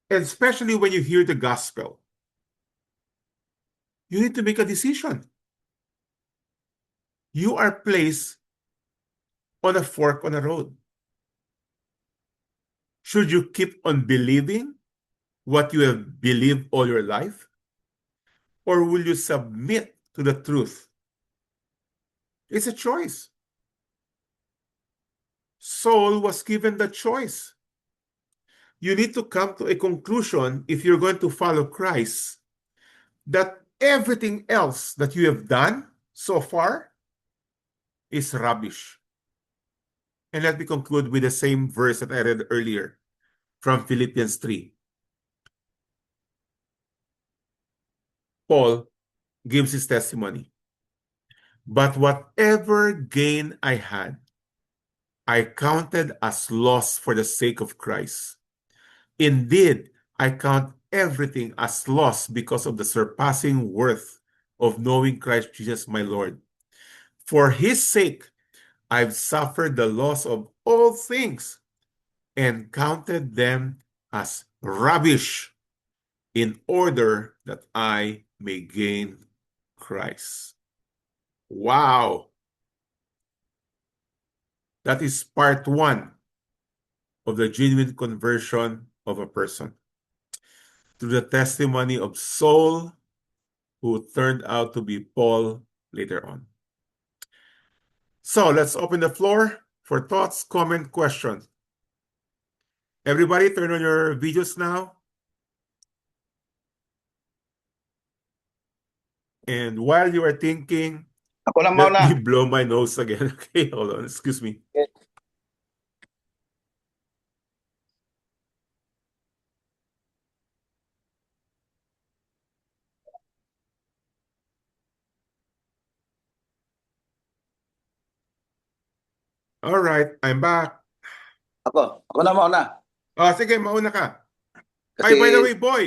and especially when you hear the gospel, you need to make a decision. You are placed on a fork on a road. Should you keep on believing what you have believed all your life? Or will you submit to the truth? It's a choice. Saul was given the choice. You need to come to a conclusion if you're going to follow Christ that everything else that you have done so far is rubbish. And let me conclude with the same verse that I read earlier from Philippians 3. Paul gives his testimony. But whatever gain I had, I counted as loss for the sake of Christ. Indeed, I count everything as loss because of the surpassing worth of knowing Christ Jesus my Lord. For his sake, I've suffered the loss of all things and counted them as rubbish in order that I may gain Christ. Wow! That is part 1 of the genuine conversion of a person. Through the testimony of Saul, who turned out to be Paul later on. So let's open the floor for thoughts, comment, questions. Everybody turn on your videos now. And while you are thinking, Ako lang let me mauna. blow my nose again. Okay, hold on. Excuse me. Okay. All right, I'm back. Ako na mauna. Oh, sige, mauna ka. Kasi, Ay, by the way, boy,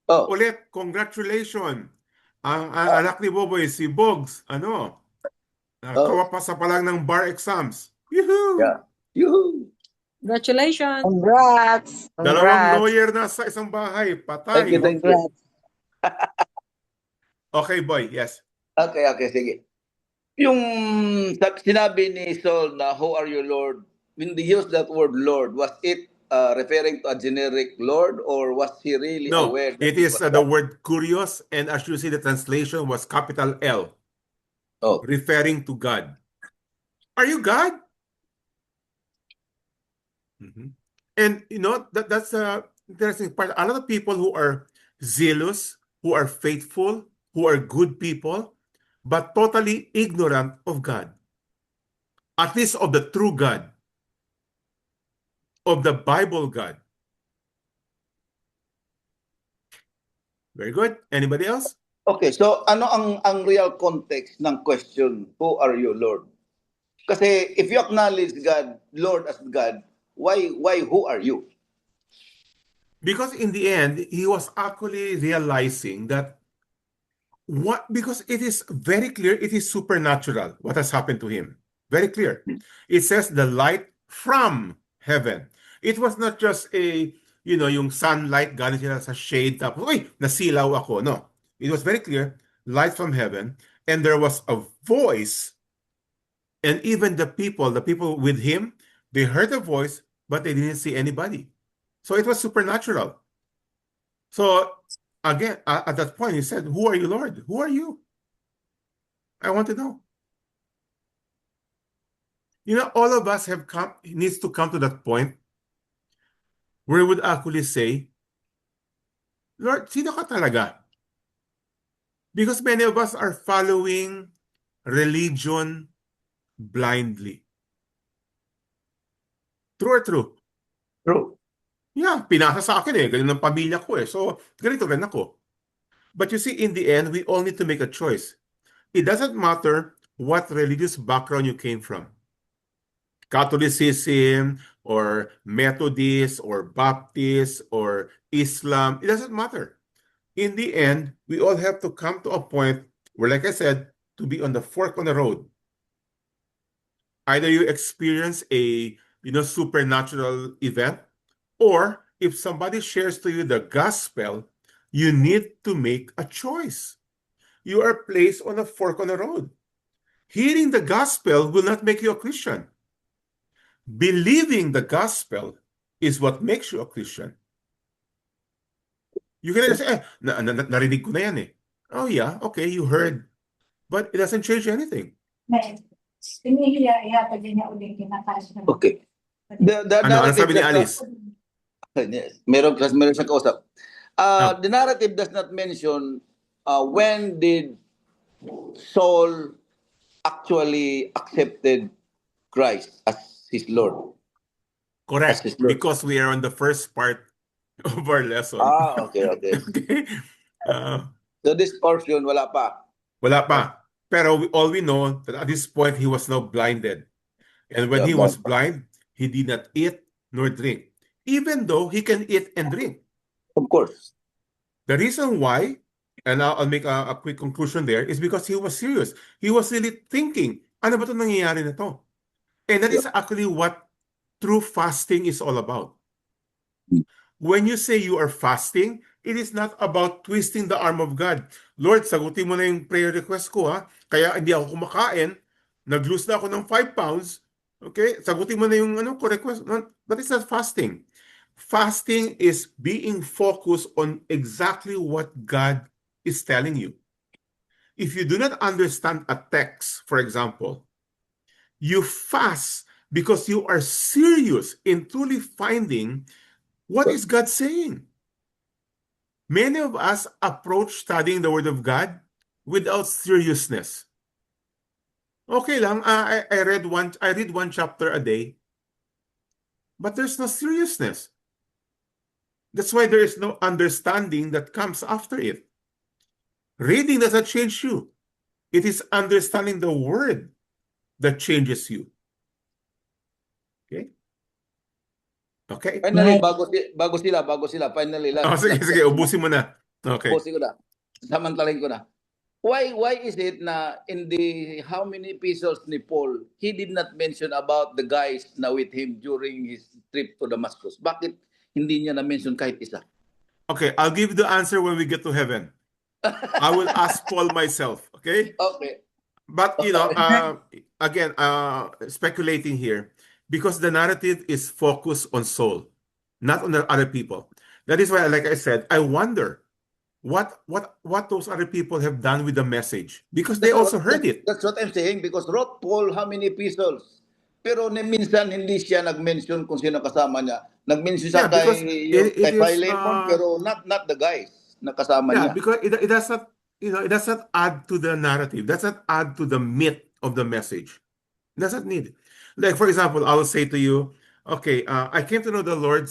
oh, ulit, congratulations. Ang anak ni Boboy, si Bogs, oh, kawapasa pa lang ng bar exams. Yoo-hoo! yeah. Yoo-hoo! Congratulations. Congrats! Dalawang Congrats! lawyer na sa isang bahay. Thank you, Patay. thank you. Congrats! Okay, boy. Yes. Okay, sige. Yung sinabi ni Saul na, "Who are you, Lord?" When they used that word Lord, was it referring to a generic Lord, or was he really No, aware that it it is was the God? word curious, and as you see, the translation was capital L, Oh, referring to God. Are you God? Mhm. And that's the interesting part. A lot of people who are zealous, who are faithful, who are good people, but totally ignorant of God, at least of the true God, of the Bible God. Very good. Anybody else? Okay, so ano ang real context ng question, who are you, Lord? Kasi if you acknowledge God, Lord as God, why who are you? Because in the end, he was actually realizing that because it is very clear, it is supernatural what has happened to him. Very clear. It says the light from heaven. It was not just yung sunlight galing sila sa shade tapos, uy, nasilaw ako. No. It was very clear, light from heaven, and there was a voice, and even the people with him, they heard a voice, but they didn't see anybody. So it was supernatural. So again, at that point, he said, "Who are you, Lord? Who are you? I want to know." All of us needs to come to that point where we would actually say, "Lord, sino ka talaga?" Because many of us are following religion blindly. True or true? True. Yeah, pinasa sa akin ganun ang pamilya ko So, ganito rin ako. But you see, in the end, we all need to make a choice. It doesn't matter what religious background you came from. Catholicism or Methodist or Baptist or Islam, it doesn't matter. In the end, we all have to come to a point where, like I said, to be on the fork on the road. Either you experience a supernatural event, or if somebody shares to you the gospel, you need to make a choice. You are placed on a fork on the road. Hearing the gospel will not make you a Christian. Believing the gospel is what makes you a Christian. You can say, narinig ko na yan Oh yeah, okay, you heard. But it doesn't change anything. Okay. Ano sabi ni Alice? Meron siyang kausap. The narrative does not mention when did Saul actually accepted Christ as his Lord. Correct. His Lord. Because we are on the first part of our lesson. Okay. Okay. So this portion, wala pa. Wala pa. Pero all we know that at this point, he was now blinded. And when he was blind, he did not eat nor drink, even though he can eat and drink. Of course. The reason why, and I'll make a quick conclusion there, is because he was serious. He was really thinking, ano ba ito nangyayari na to? And that is actually what true fasting is all about. When you say you are fasting, it is not about twisting the arm of God. Lord, sagutin mo na yung prayer request ko Kaya hindi ako kumakain. Nag-lose na ako ng 5 pounds. Okay? Sagutin mo na yung request. No, that is not fasting. Fasting is being focused on exactly what God is telling you. If you do not understand a text, for example, you fast because you are serious in truly finding what is God saying. Many of us approach studying the Word of God without seriousness. Okay lang, I read one chapter a day, but there's no seriousness. That's why there is no understanding that comes after it. Reading doesn't change you. It is understanding the Word that changes you. Okay? Okay. Finally, bago sila, finally lang. Sige, ubusin mo na. Okay. Ubusin ko na. Samantalin ko na. Why is it na in the how many epistles ni Paul, he did not mention about the guys na with him during his trip to Damascus? Bakit hindi niya na-mention kahit isa? Okay, I'll give the answer when we get to heaven. I will ask Paul myself, okay? Okay. But, again, speculating here, because the narrative is focused on Saul, not on the other people. That is why, like I said, I wonder what those other people have done with the message, because they also heard it. That's what I'm saying, because wrote Paul how many epistles, pero minsan hindi siya nag-mention kung sino kasama niya. Nag-mention siya kay Philemon, pero not the guys na kasama niya. Because it does not, it does not add to the narrative. Does not add to the meat of the message. It does not need. Like, for example, I will say to you, Okay, I came to know the Lord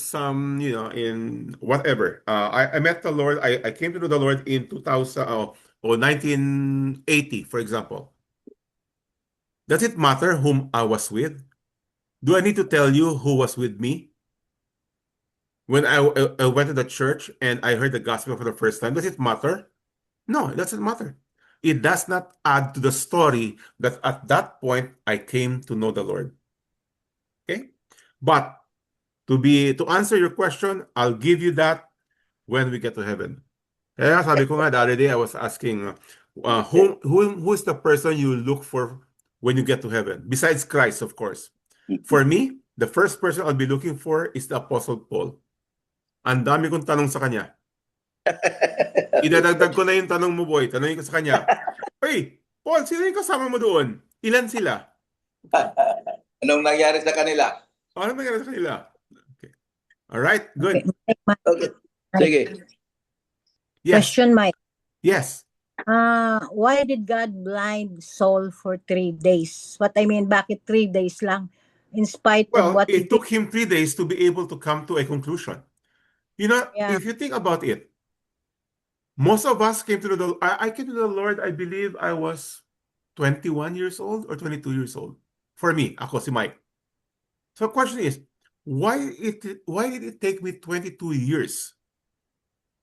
in whatever. I met the Lord. I came to know the Lord in 2000 or 1980, for example. Does it matter whom I was with? Do I need to tell you who was with me when I went to the church and I heard the gospel for the first time? Does it matter? No, it doesn't matter. It does not add to the story that at that point I came to know the Lord. Okay? But to answer your question, I'll give you that when we get to heaven. Kaya sabi ko nga, the other day I was asking, who is the person you look for when you get to heaven? Besides Christ, of course. For me, the first person I'll be looking for is the Apostle Paul. Ang dami kong tanong sa kanya. Idadagdag ko na yung tanong mo, boy. Tanongin ko sa kanya, hey, Paul, sino yung kasama mo doon? Ilan sila? Anong nangyari sa kanila? Ano nangyari sa kanila? Okay. All right, good. Okay. Sige. Yes. Question, Mike. Yes. Why did God blind Saul for 3 days? What I mean, bakit 3 days lang? In spite of Well, what he it took him 3 days to be able to come to a conclusion. Yeah. If you think about it, most of us came to the I came to the Lord, I believe I was 21 years old or 22 years old. For me, ako si Mike. So the question is, why did it take me 22 years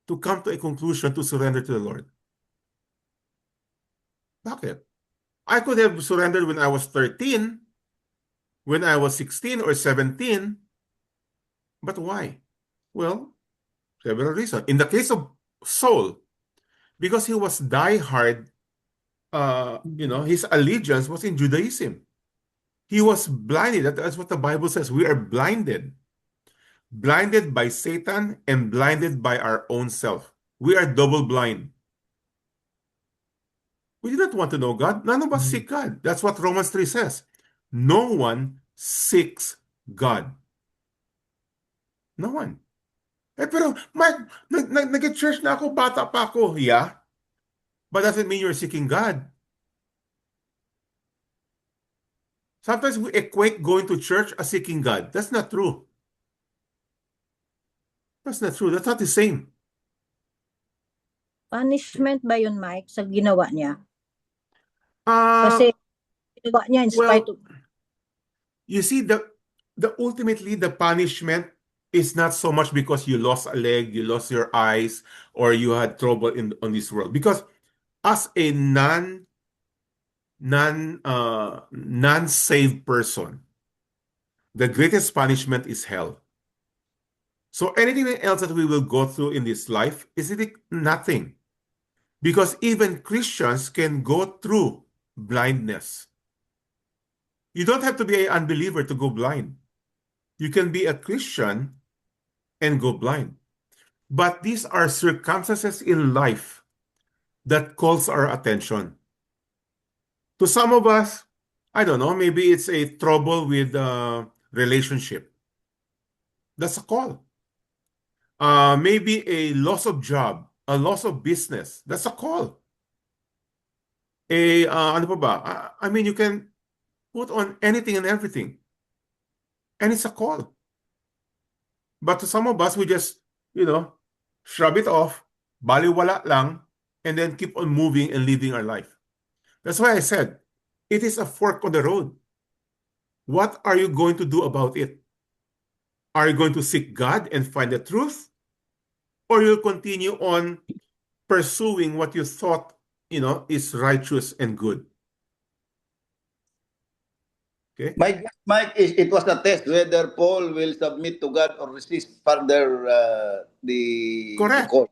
to come to a conclusion to surrender to the Lord? Bakit? I could have surrendered when I was 13, when I was 16 or 17. But why? Well, several reasons. In the case of Saul, because he was diehard, his allegiance was in Judaism. He was blinded. That's what the Bible says. We are blinded. Blinded by Satan and blinded by our own self. We are double blind. We do not want to know God. None of us seek God. That's what Romans 3 says. No one seeks God. No one. Pero, Mike, nag-church na ako, bata pa ako. Yeah. But doesn't mean you're seeking God. Sometimes we equate going to church as seeking God. That's not true. That's not true. That's not the same. punishment ba yun, Mike, sa ginawa niya? Uh, Kasi ginawa niya in spite of... You see, ultimately the punishment is not so much because you lost a leg, you lost your eyes, or you had trouble on this world. Because as a non-saved person, the greatest punishment is hell. So anything else that we will go through in this life is nothing. Because even Christians can go through blindness. You don't have to be an unbeliever to go blind. You can be a Christian and go blind. But these are circumstances in life that calls our attention. To some of us, I don't know, maybe it's a trouble with a relationship. That's a call. Maybe a loss of job, a loss of business. That's a call. Ano pa ba? I mean, you can put on anything and everything. And it's a call. But to some of us, we just, shrub it off, baliwala lang, and then keep on moving and living our life. That's why I said, it is a fork on the road. What are you going to do about it? Are you going to seek God and find the truth? Or you'll continue on pursuing what you thought, is righteous and good? Okay. Mike, it was a test whether Paul will submit to God or resist further the Correct. call.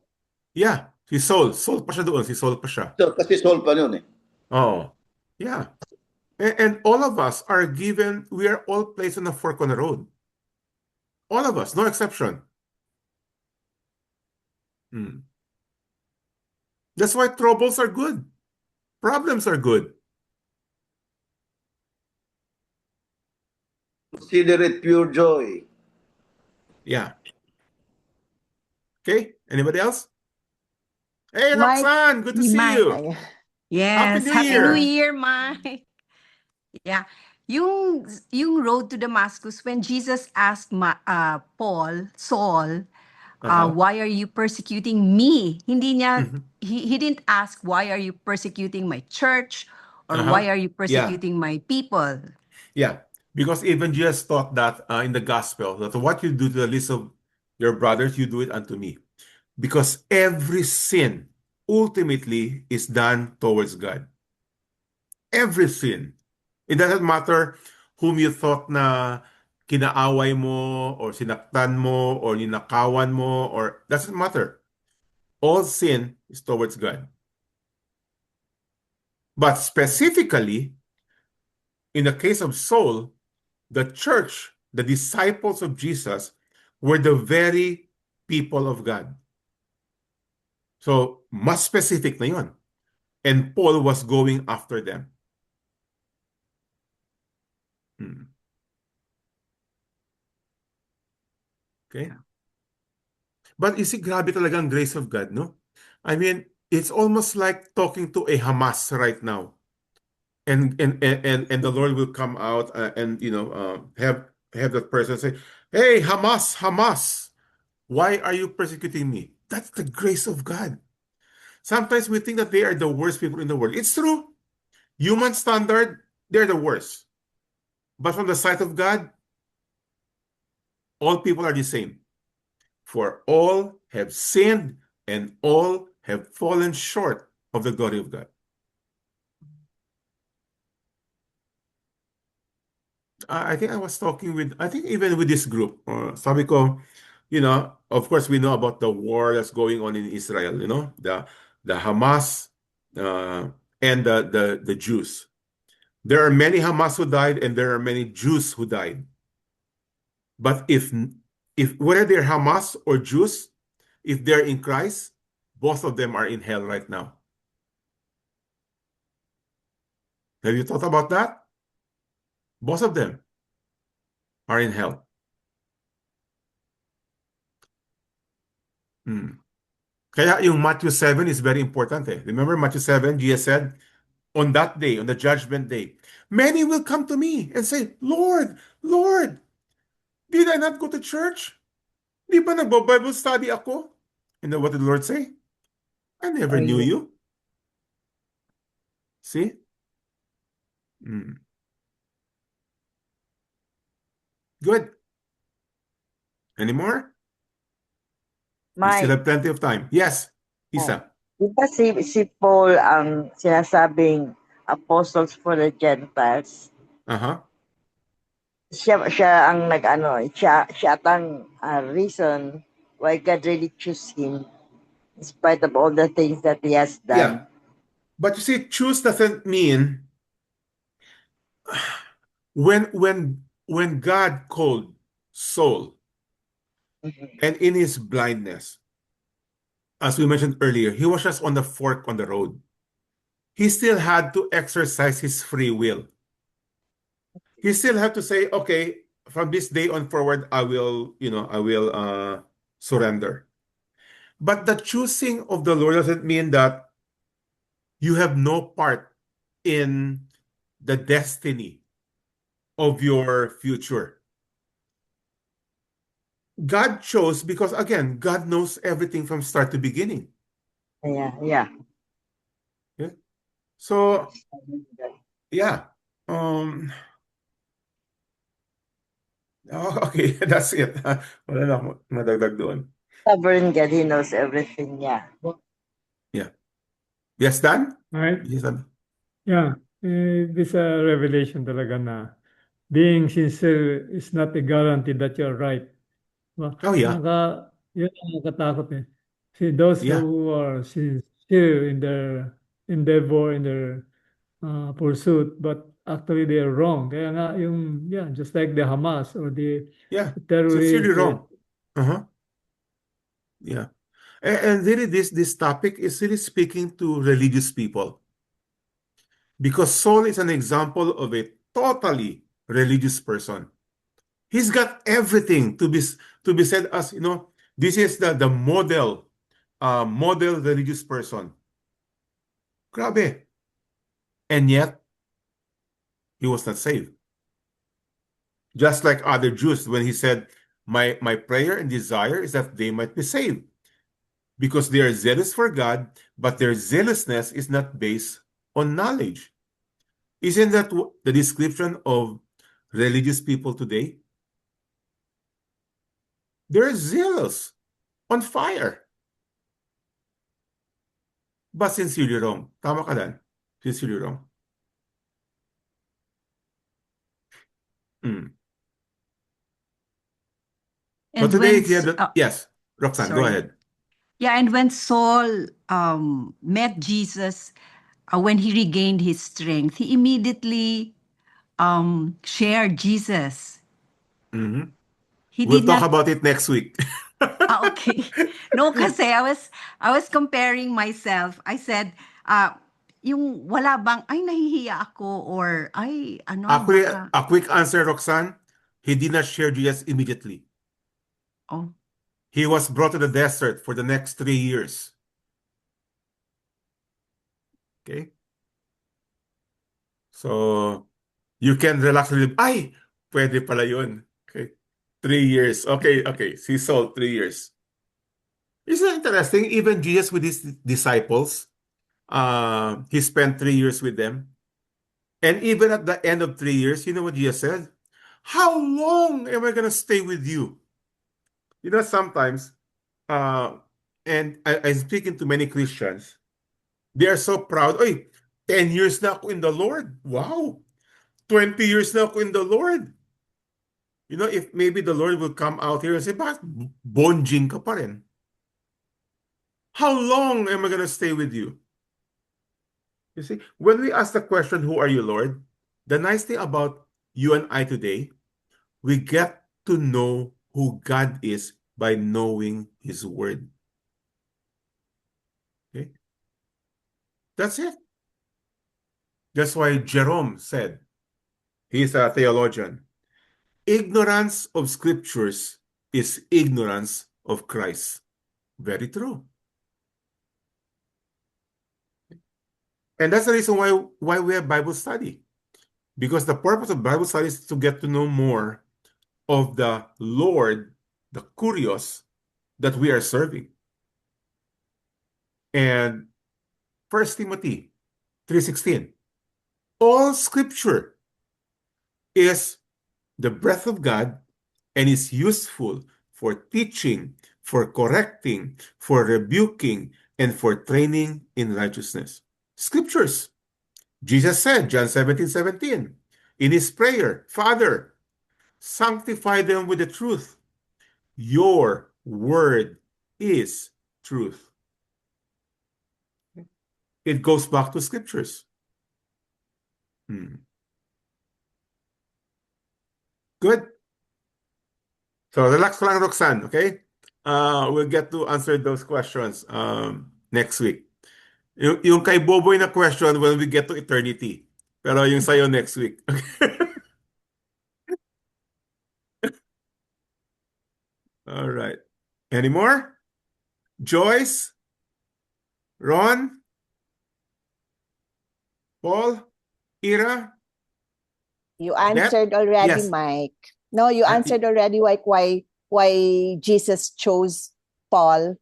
Yeah, si Saul. Saul pa siya doon. Si Saul pa siya. So, kasi Saul pa yun eh. Oh, yeah. And all of us are given, we are all placed on a fork on the road. All of us, no exception. That's why troubles are good. Problems are good. Consider it pure joy. Yeah. Okay, anybody else? Hey, Mike, Roxanne, good to see you. Yes, Happy New Happy Year. New Year, Mike. Yeah. yung road to Damascus, when Jesus asked Saul, Uh-huh. why are you persecuting me? Hindi niya, Mhm. he didn't ask, why are you persecuting my church? Or why Uh-huh. are you Yeah. persecuting my people? Yeah. Because even Jesus taught that in the gospel, that what you do to the least of your brothers, you do it unto me. Because every sin ultimately is done towards God. Every sin. It doesn't matter whom you thought na kinaaway mo or sinaktan mo or ninakawan mo or doesn't matter. All sin is towards God. But specifically, in the case of Saul, the church, the disciples of Jesus, were the very people of God. So, mas specific na yun. And Paul was going after them. Hmm. Okay? But you see, grabe talaga ang grace of God, no? I mean, it's almost like talking to a Hamas right now. And the Lord will come out and have that person say, "Hey, Hamas, Hamas, why are you persecuting me?" That's the grace of God. Sometimes we think that they are the worst people in the world. It's true. Human standard, they're the worst. But from the sight of God, all people are the same. For all have sinned and all have fallen short of the glory of God. I think I was talking with, I think even with this group, sabi ko, of course we know about the war that's going on in Israel, the Hamas uh, and the Jews. There are many Hamas who died and there are many Jews who died. But if whether they're Hamas or Jews, if they're in Christ, both of them are in hell right now. Have you thought about that? Both of them are in hell. Hmm. Kaya yung Matthew 7 is very important eh. Remember Matthew 7, Jesus said, on that day, on the judgment day, many will come to me and say, Lord, Lord, did I not go to church? Di ba nagbo-Bible study ako? And then what did the Lord say? I never knew you. See? Hmm. Good. Any more? We still Mike, have plenty of time. Yes, oh, Isa. di ba si Paul ang sinasabing apostles for the Gentiles? Uh-huh. Siya ang siya ang reason why God really chose him in spite of all the things that he has Yeah. done. But you see, choose doesn't mean when God called Saul Mhm. and in his blindness, as we mentioned earlier, he was just on the fork on the road. He still had to exercise his free will. He still had to say, okay, from this day on forward, I will surrender. But the choosing of the Lord doesn't mean that you have no part in the destiny of your future. God chose because, again, God knows everything from start to beginning. Yeah. Okay? So, yeah. Okay, that's it. Wala na akong madagdag doon. Sovereign God, he knows everything, yeah. Yeah. Yes, Dan? Right? Yes, Dan. Yeah. This revelation talaga na being sincere is not a guarantee that you're right. Diba? Oh, yeah. Yun ang nakatakot eh. See, those Yeah. who are sincere in their endeavor, in their pursuit, but actually they're wrong. Kaya nga just like the Hamas or the Yeah. Sincerely terrorists, wrong. Uh-huh. Yeah. And really, this topic is really speaking to religious people because Saul is an example of a totally religious person. He's got everything to be said as, this is the model religious person. Grabe. And yet, he was not saved. Just like other Jews, when he said, my prayer and desire is that they might be saved, because they are zealous for God, but their zealousness is not based on knowledge. Isn't that the description of religious people today? They're zealous, on fire, but sincerely wrong. Tama ka Dan? Sincerely wrong. Mm. But And today, when yes, Roxanne, go sorry. ahead. Yeah, and when Saul met Jesus, when he regained his strength, he immediately shared Jesus. Mhm. He We'll did talk not. about it next week. Okay. No, kasi I was comparing myself. I said, yung wala bang, ay nahihiya ako or ay ano Actually, baka, a quick answer, Roxanne. He did not share Jesus immediately. oh, He was brought to the desert for the next 3 years. Okay? So, you can relax a little. Ay, pwede pala yun. Okay. 3 years. Okay, okay. See Saul, 3 years. Isn't it interesting? Even Jesus with his disciples, he spent 3 years with them. And even at the end of 3 years, you know what Jesus said? How long am I going to stay with you? You know, sometimes, uh, and I'm speaking to many Christians, they are so proud. Oy, 10 years na ako in the Lord. Wow. 20 years na ako in the Lord. You know, if maybe the Lord will come out here and say, bakit bonjing ka pa rin? How long am I going to stay with you? You see, when we ask the question, who are you, Lord? The nice thing about you and I today, we get to know who God is by knowing His Word. Okay? That's it. That's why Jerome said, he's a theologian, ignorance of scriptures is ignorance of Christ. Very true. And that's the reason why we have Bible study. Because the purpose of Bible study is to get to know more of the Lord, the Kurios that we are serving. And 1 Timothy 3:16, all scripture is the breath of God and is useful for teaching, for correcting, for rebuking, and for training in righteousness. Scriptures. Jesus said, John 17:17, in his prayer, Father, sanctify them with the truth. Your word is truth. It goes back to scriptures. Good. So relax lang, Roxanne, okay? We'll get to answer those questions next week. Yung kay Boboy na question when we get to eternity. Pero yung sa'yo next week. All right. Any more? Joyce? Ron? Paul? Ira? You Net? answered already, Yes. Mike. No, you Uh, answered already, like why Jesus chose Paul,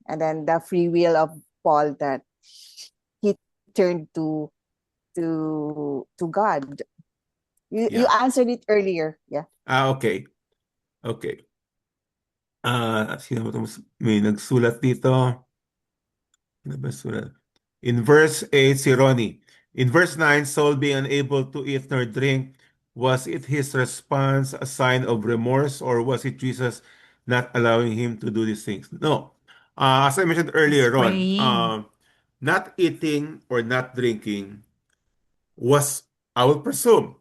and then the free will of Paul that he turned to God. You Yeah. answered it earlier. Yeah. Okay. Okay. Sino ba itong may nagsulat dito? Ano ba sulat? In verse 8, si Ronnie. In verse 9, Saul being unable to eat nor drink, was it his response a sign of remorse, or was it Jesus not allowing him to do these things? No. As I mentioned he's earlier on, praying. not eating or not drinking was, I'll presume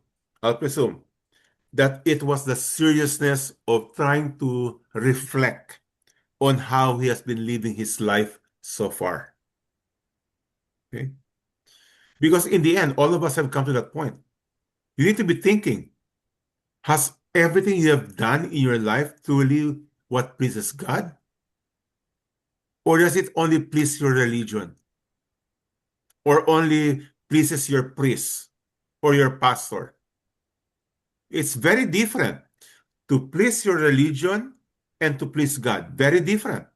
that it was the seriousness of trying to reflect on how he has been living his life so far. Okay? Because in the end, all of us have come to that point. You need to be thinking, has everything you have done in your life truly what pleases God? Or does it only please your religion? Or only pleases your priest or your pastor? It's very different to please your religion and to please God. Very different.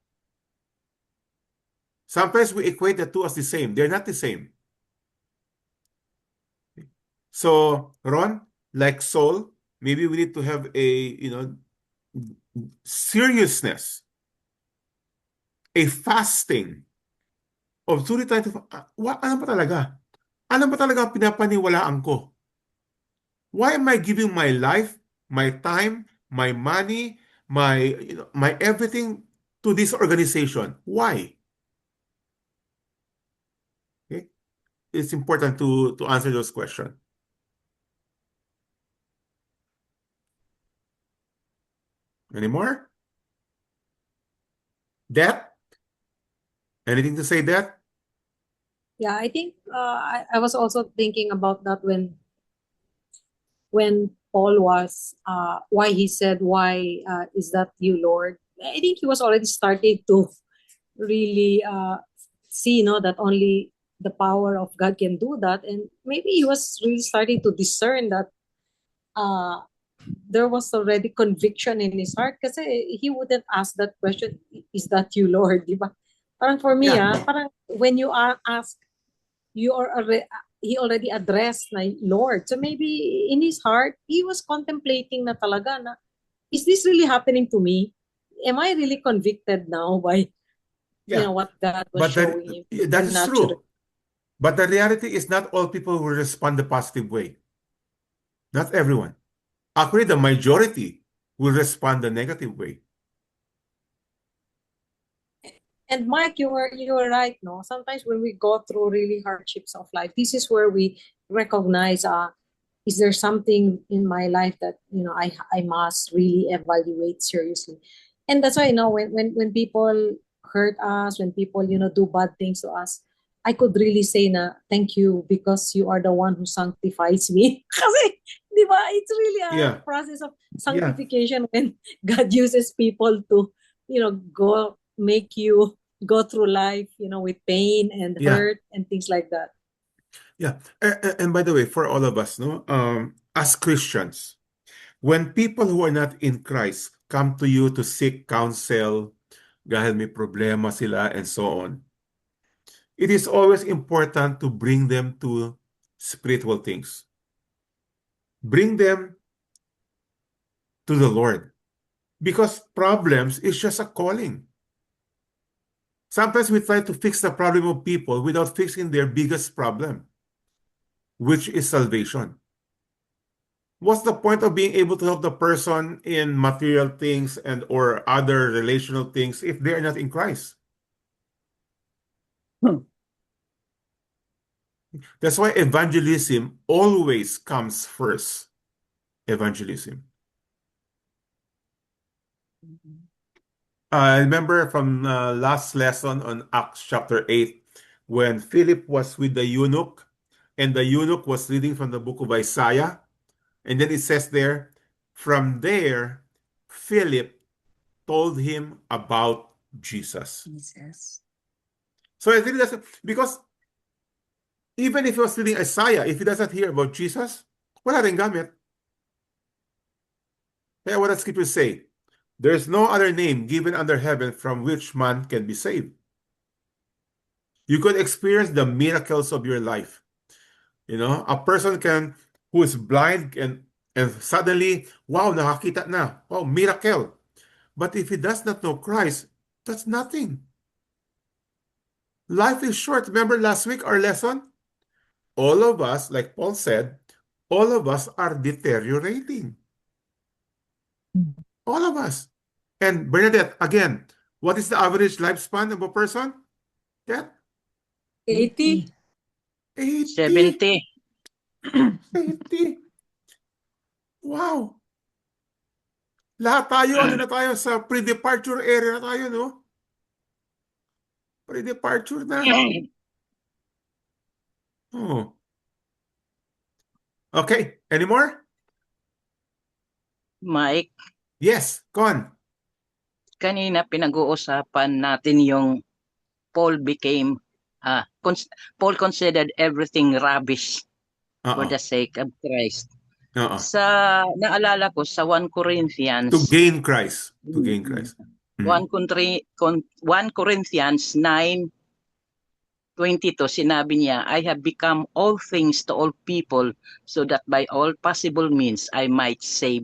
Sometimes we equate the two as the same. They're not the same. So, Ron, like Saul, maybe we need to have a, seriousness, a fasting of truly trying to, ano ba talaga? Ano ba talaga ang pinapaniwalaan ko? Why am I giving my life, my time, my money, my everything to this organization? Why? Okay? It's important to answer those questions. Any more? That? Anything to say that? Yeah, I think I was also thinking about that when Paul was why he said, "Why is that you, Lord?" I think he was already starting to really see, that only the power of God can do that, and maybe he was really starting to discern that there was already conviction in his heart kasi he wouldn't ask that question, "Is that you, Lord?" Di ba? Parang for me, Yeah. parang when you are asked, he already addressed na Lord. So maybe in his heart, he was contemplating na talaga na, is this really happening to me? Am I really convicted now by Yeah. what God was But showing him that is supernaturally? true. But the reality is not all people will respond the positive way. Not everyone. Actually, the majority will respond the negative way. And Mike, you were right, no? Sometimes when we go through really hardships of life, this is where we recognize is there something in my life that I must really evaluate seriously. And that's why when people hurt us, when people do bad things to us, I could really say na thank you because you are the one who sanctifies me. Kasi, di ba, it's really a Yeah. process of Yeah. sanctification when God uses people to go make you go through life with pain and Yeah. hurt and things like that. Yeah. And by the way, for all of us, no, as Christians, when people who are not in Christ come to you to seek counsel, dahil may problema sila and so on, it is always important to bring them to spiritual things. Bring them to the Lord. Because problems is just a calling. Sometimes we try to fix the problem of people without fixing their biggest problem, which is salvation. What's the point of being able to help the person in material things and or other relational things if they are not in Christ? That's why evangelism always comes first. Evangelism. I remember from last lesson on Acts chapter 8 when Philip was with the eunuch and the eunuch was reading from the book of Isaiah. And then it says there, from there, Philip told him about Jesus. Jesus. So it really doesn't, because even if he was reading Isaiah, if he doesn't hear about Jesus, wala rin gamit. Kaya what does Scripture say? There's no other name given under heaven from which man can be saved. You could experience the miracles of your life. A person who is blind and suddenly, wow, nakakita na. Wow, miracle. But if he does not know Christ, that's nothing. Life is short. Remember last week our lesson? All of us, like Paul said, all of us are deteriorating. All of us. And Bernadette, again, what is the average lifespan of a person? Yeah, 80. 80. 70. 80. Wow. Lahat tayo, ano na tayo, sa pre-departure area na tayo, no? Pre-departure na. Oh. Okay, any more? Mike, Yes, Con. kanina pinag-uusapan natin yung Paul became, Paul considered everything rubbish for Uh-oh. the sake of Christ. Oo. Naalala ko sa 1 To Corinthians, gain Christ. To gain Christ. 1 Corinthians 9:22, sinabi niya, I have become all things to all people so that by all possible means I might save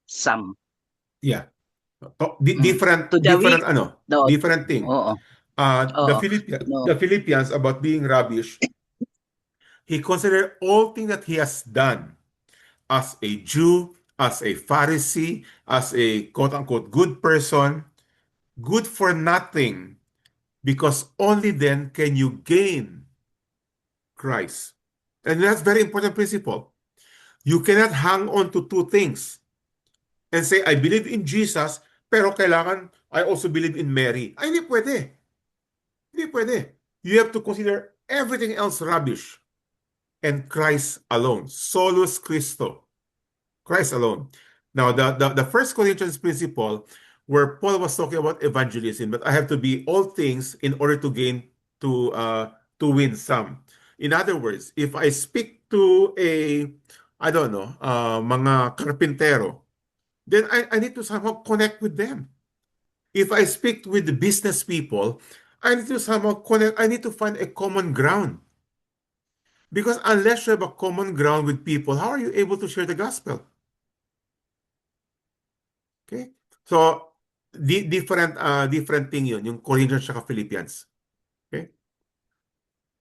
some. Yeah. To the Different weak, different thing. oo, The oo, no, Philippians about being rubbish, he considered all things that he has done as a Jew, as a Pharisee, as a quote-unquote good person, good for nothing, because only then can you gain Christ. And that's very important principle. You cannot hang on to two things and say, I believe in Jesus, pero kailangan I also believe in Mary. Ay, hindi pwede. Hindi pwede. You have to consider everything else rubbish and Christ alone. Solus Christo. Christ alone. Now, the First Corinthians principle, where Paul was talking about evangelism, but I have to be all things in order to gain, to win some. In other words, if I speak to I don't know, mga karpintero, then I need to somehow connect with them. If I speak with the business people, I need to somehow connect, I need to find a common ground. Because unless you have a common ground with people, how are you able to share the gospel? Okay? So, different thing yun, yung Corinthians at Philippians. Okay?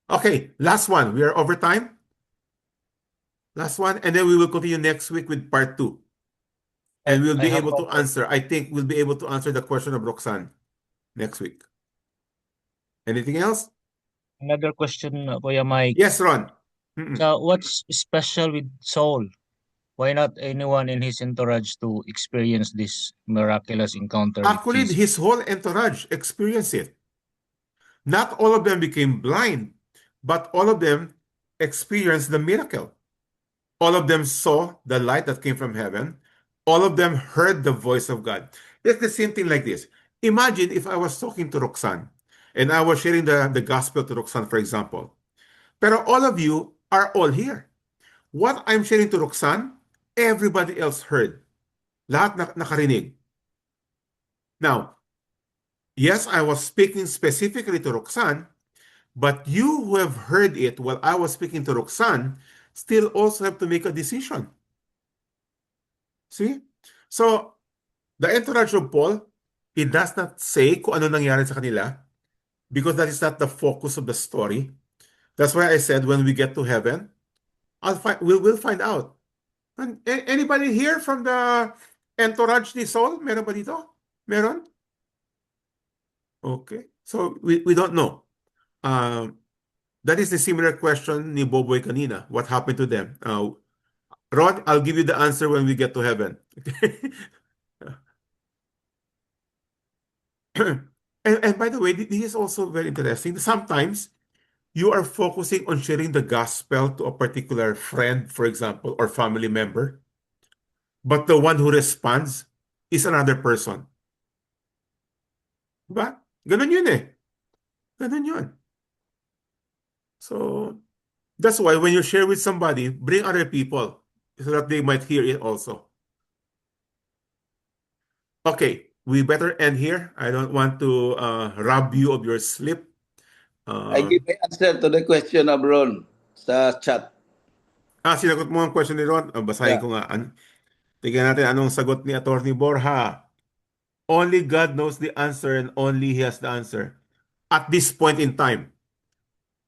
Okay, last one. We are over time. Last one, and then we will continue next week with part 2. And we'll I be have able to one. answer. I think we'll be able to answer the question of Roxanne next week. Anything else? Another question, Kuya Mike. Yes, Ron. So, what's special with Saul? Why not anyone in his entourage to experience this miraculous encounter with Actually, Jesus? his whole entourage experienced it. Not all of them became blind, but all of them experienced the miracle. All of them saw the light that came from heaven. All of them heard the voice of God. It's the same thing like this. Imagine if I was talking to Roxanne and I was sharing the gospel to Roxanne, for example. Pero all of you are all here. What I'm sharing to Roxanne, everybody else heard. Lahat nakarinig. Now, yes, I was speaking specifically to Roxanne, but you who have heard it while I was speaking to Roxanne still also have to make a decision. See? So, the entourage of Paul, he does not say kung ano nangyari sa kanila because that is not the focus of the story. That's why I said when we get to heaven, we'll find out. And anybody here from the entourage ni Saul? Meron ba dito? Meron? Okay. So, we don't know. That is the similar question ni Boboy kanina. What happened to them? Rod, I'll give you the answer when we get to heaven. And by the way, this is also very interesting. Sometimes you are focusing on sharing the gospel to a particular friend, for example, or family member, but the one who responds is another person. Diba? Ganun yun eh. Ganun yun. So, that's why when you share with somebody, bring other people so that they might hear it also. Okay, we better end here. I don't want to rob you of your sleep. I give the answer to the question of Ron sa chat. Sinagot mo ang question ni Ron. Basahin Yeah. ko nga. Tingnan natin anong sagot ni Attorney Borja. Only God knows the answer and only He has the answer at this point in time.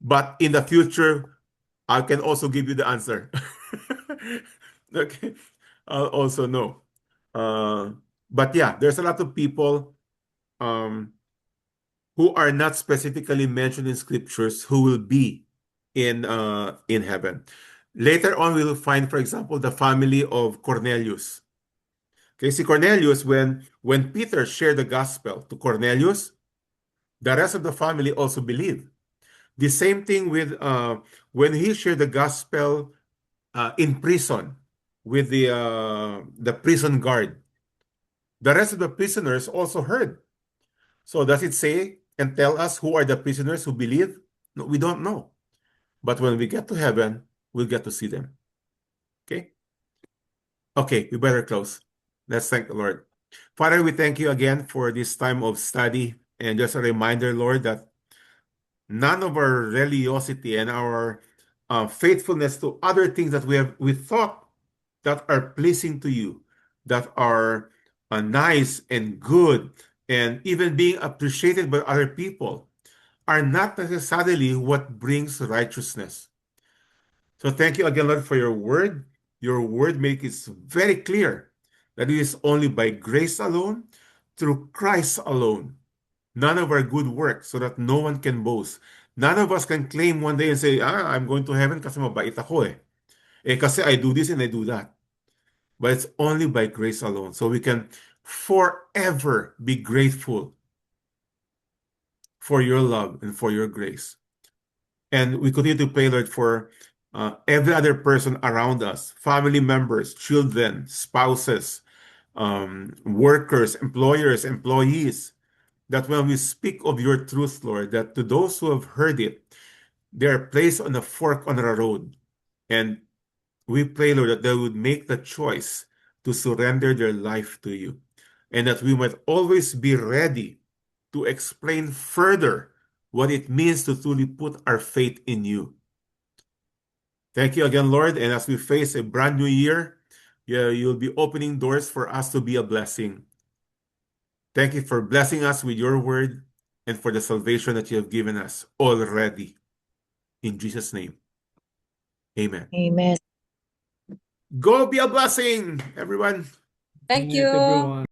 But in the future, I can also give you the answer. Okay, I'll also know. But yeah, there's a lot of people who are not specifically mentioned in scriptures who will be in heaven. Later on, we will find, for example, the family of Cornelius. Okay, see Cornelius, when Peter shared the gospel to Cornelius, the rest of the family also believed. The same thing with when he shared the gospel in prison with the prison guard. The rest of the prisoners also heard. So does it say and tell us who are the prisoners who believe? No, we don't know. But when we get to heaven, we'll get to see them. Okay? Okay, we better close. Let's thank the Lord. Father, we thank you again for this time of study. And just a reminder, Lord, that none of our religiosity and our faithfulness to other things that we thought that are pleasing to you, that are nice and good, and even being appreciated by other people, are not necessarily what brings righteousness. So thank you again, Lord, for your word. Your word makes it very clear that it is only by grace alone, through Christ alone, none of our good works, so that no one can boast. None of us can claim one day and say, I'm going to heaven kasi mabait ako eh. Kasi I do this and I do that. But it's only by grace alone. So we can forever be grateful for your love and for your grace. And we continue to pray, Lord, for every other person around us, family members, children, spouses, workers, employers, employees, that when we speak of your truth, Lord, that to those who have heard it, they are placed on a fork on a road. And we pray, Lord, that they would make the choice to surrender their life to you, and that we might always be ready to explain further what it means to truly put our faith in you. Thank you again, Lord. And as we face a brand new year, you'll be opening doors for us to be a blessing. Thank you for blessing us with your word and for the salvation that you have given us already. In Jesus' name, amen. Amen. Go be a blessing, everyone. Thank Good night, you. everyone.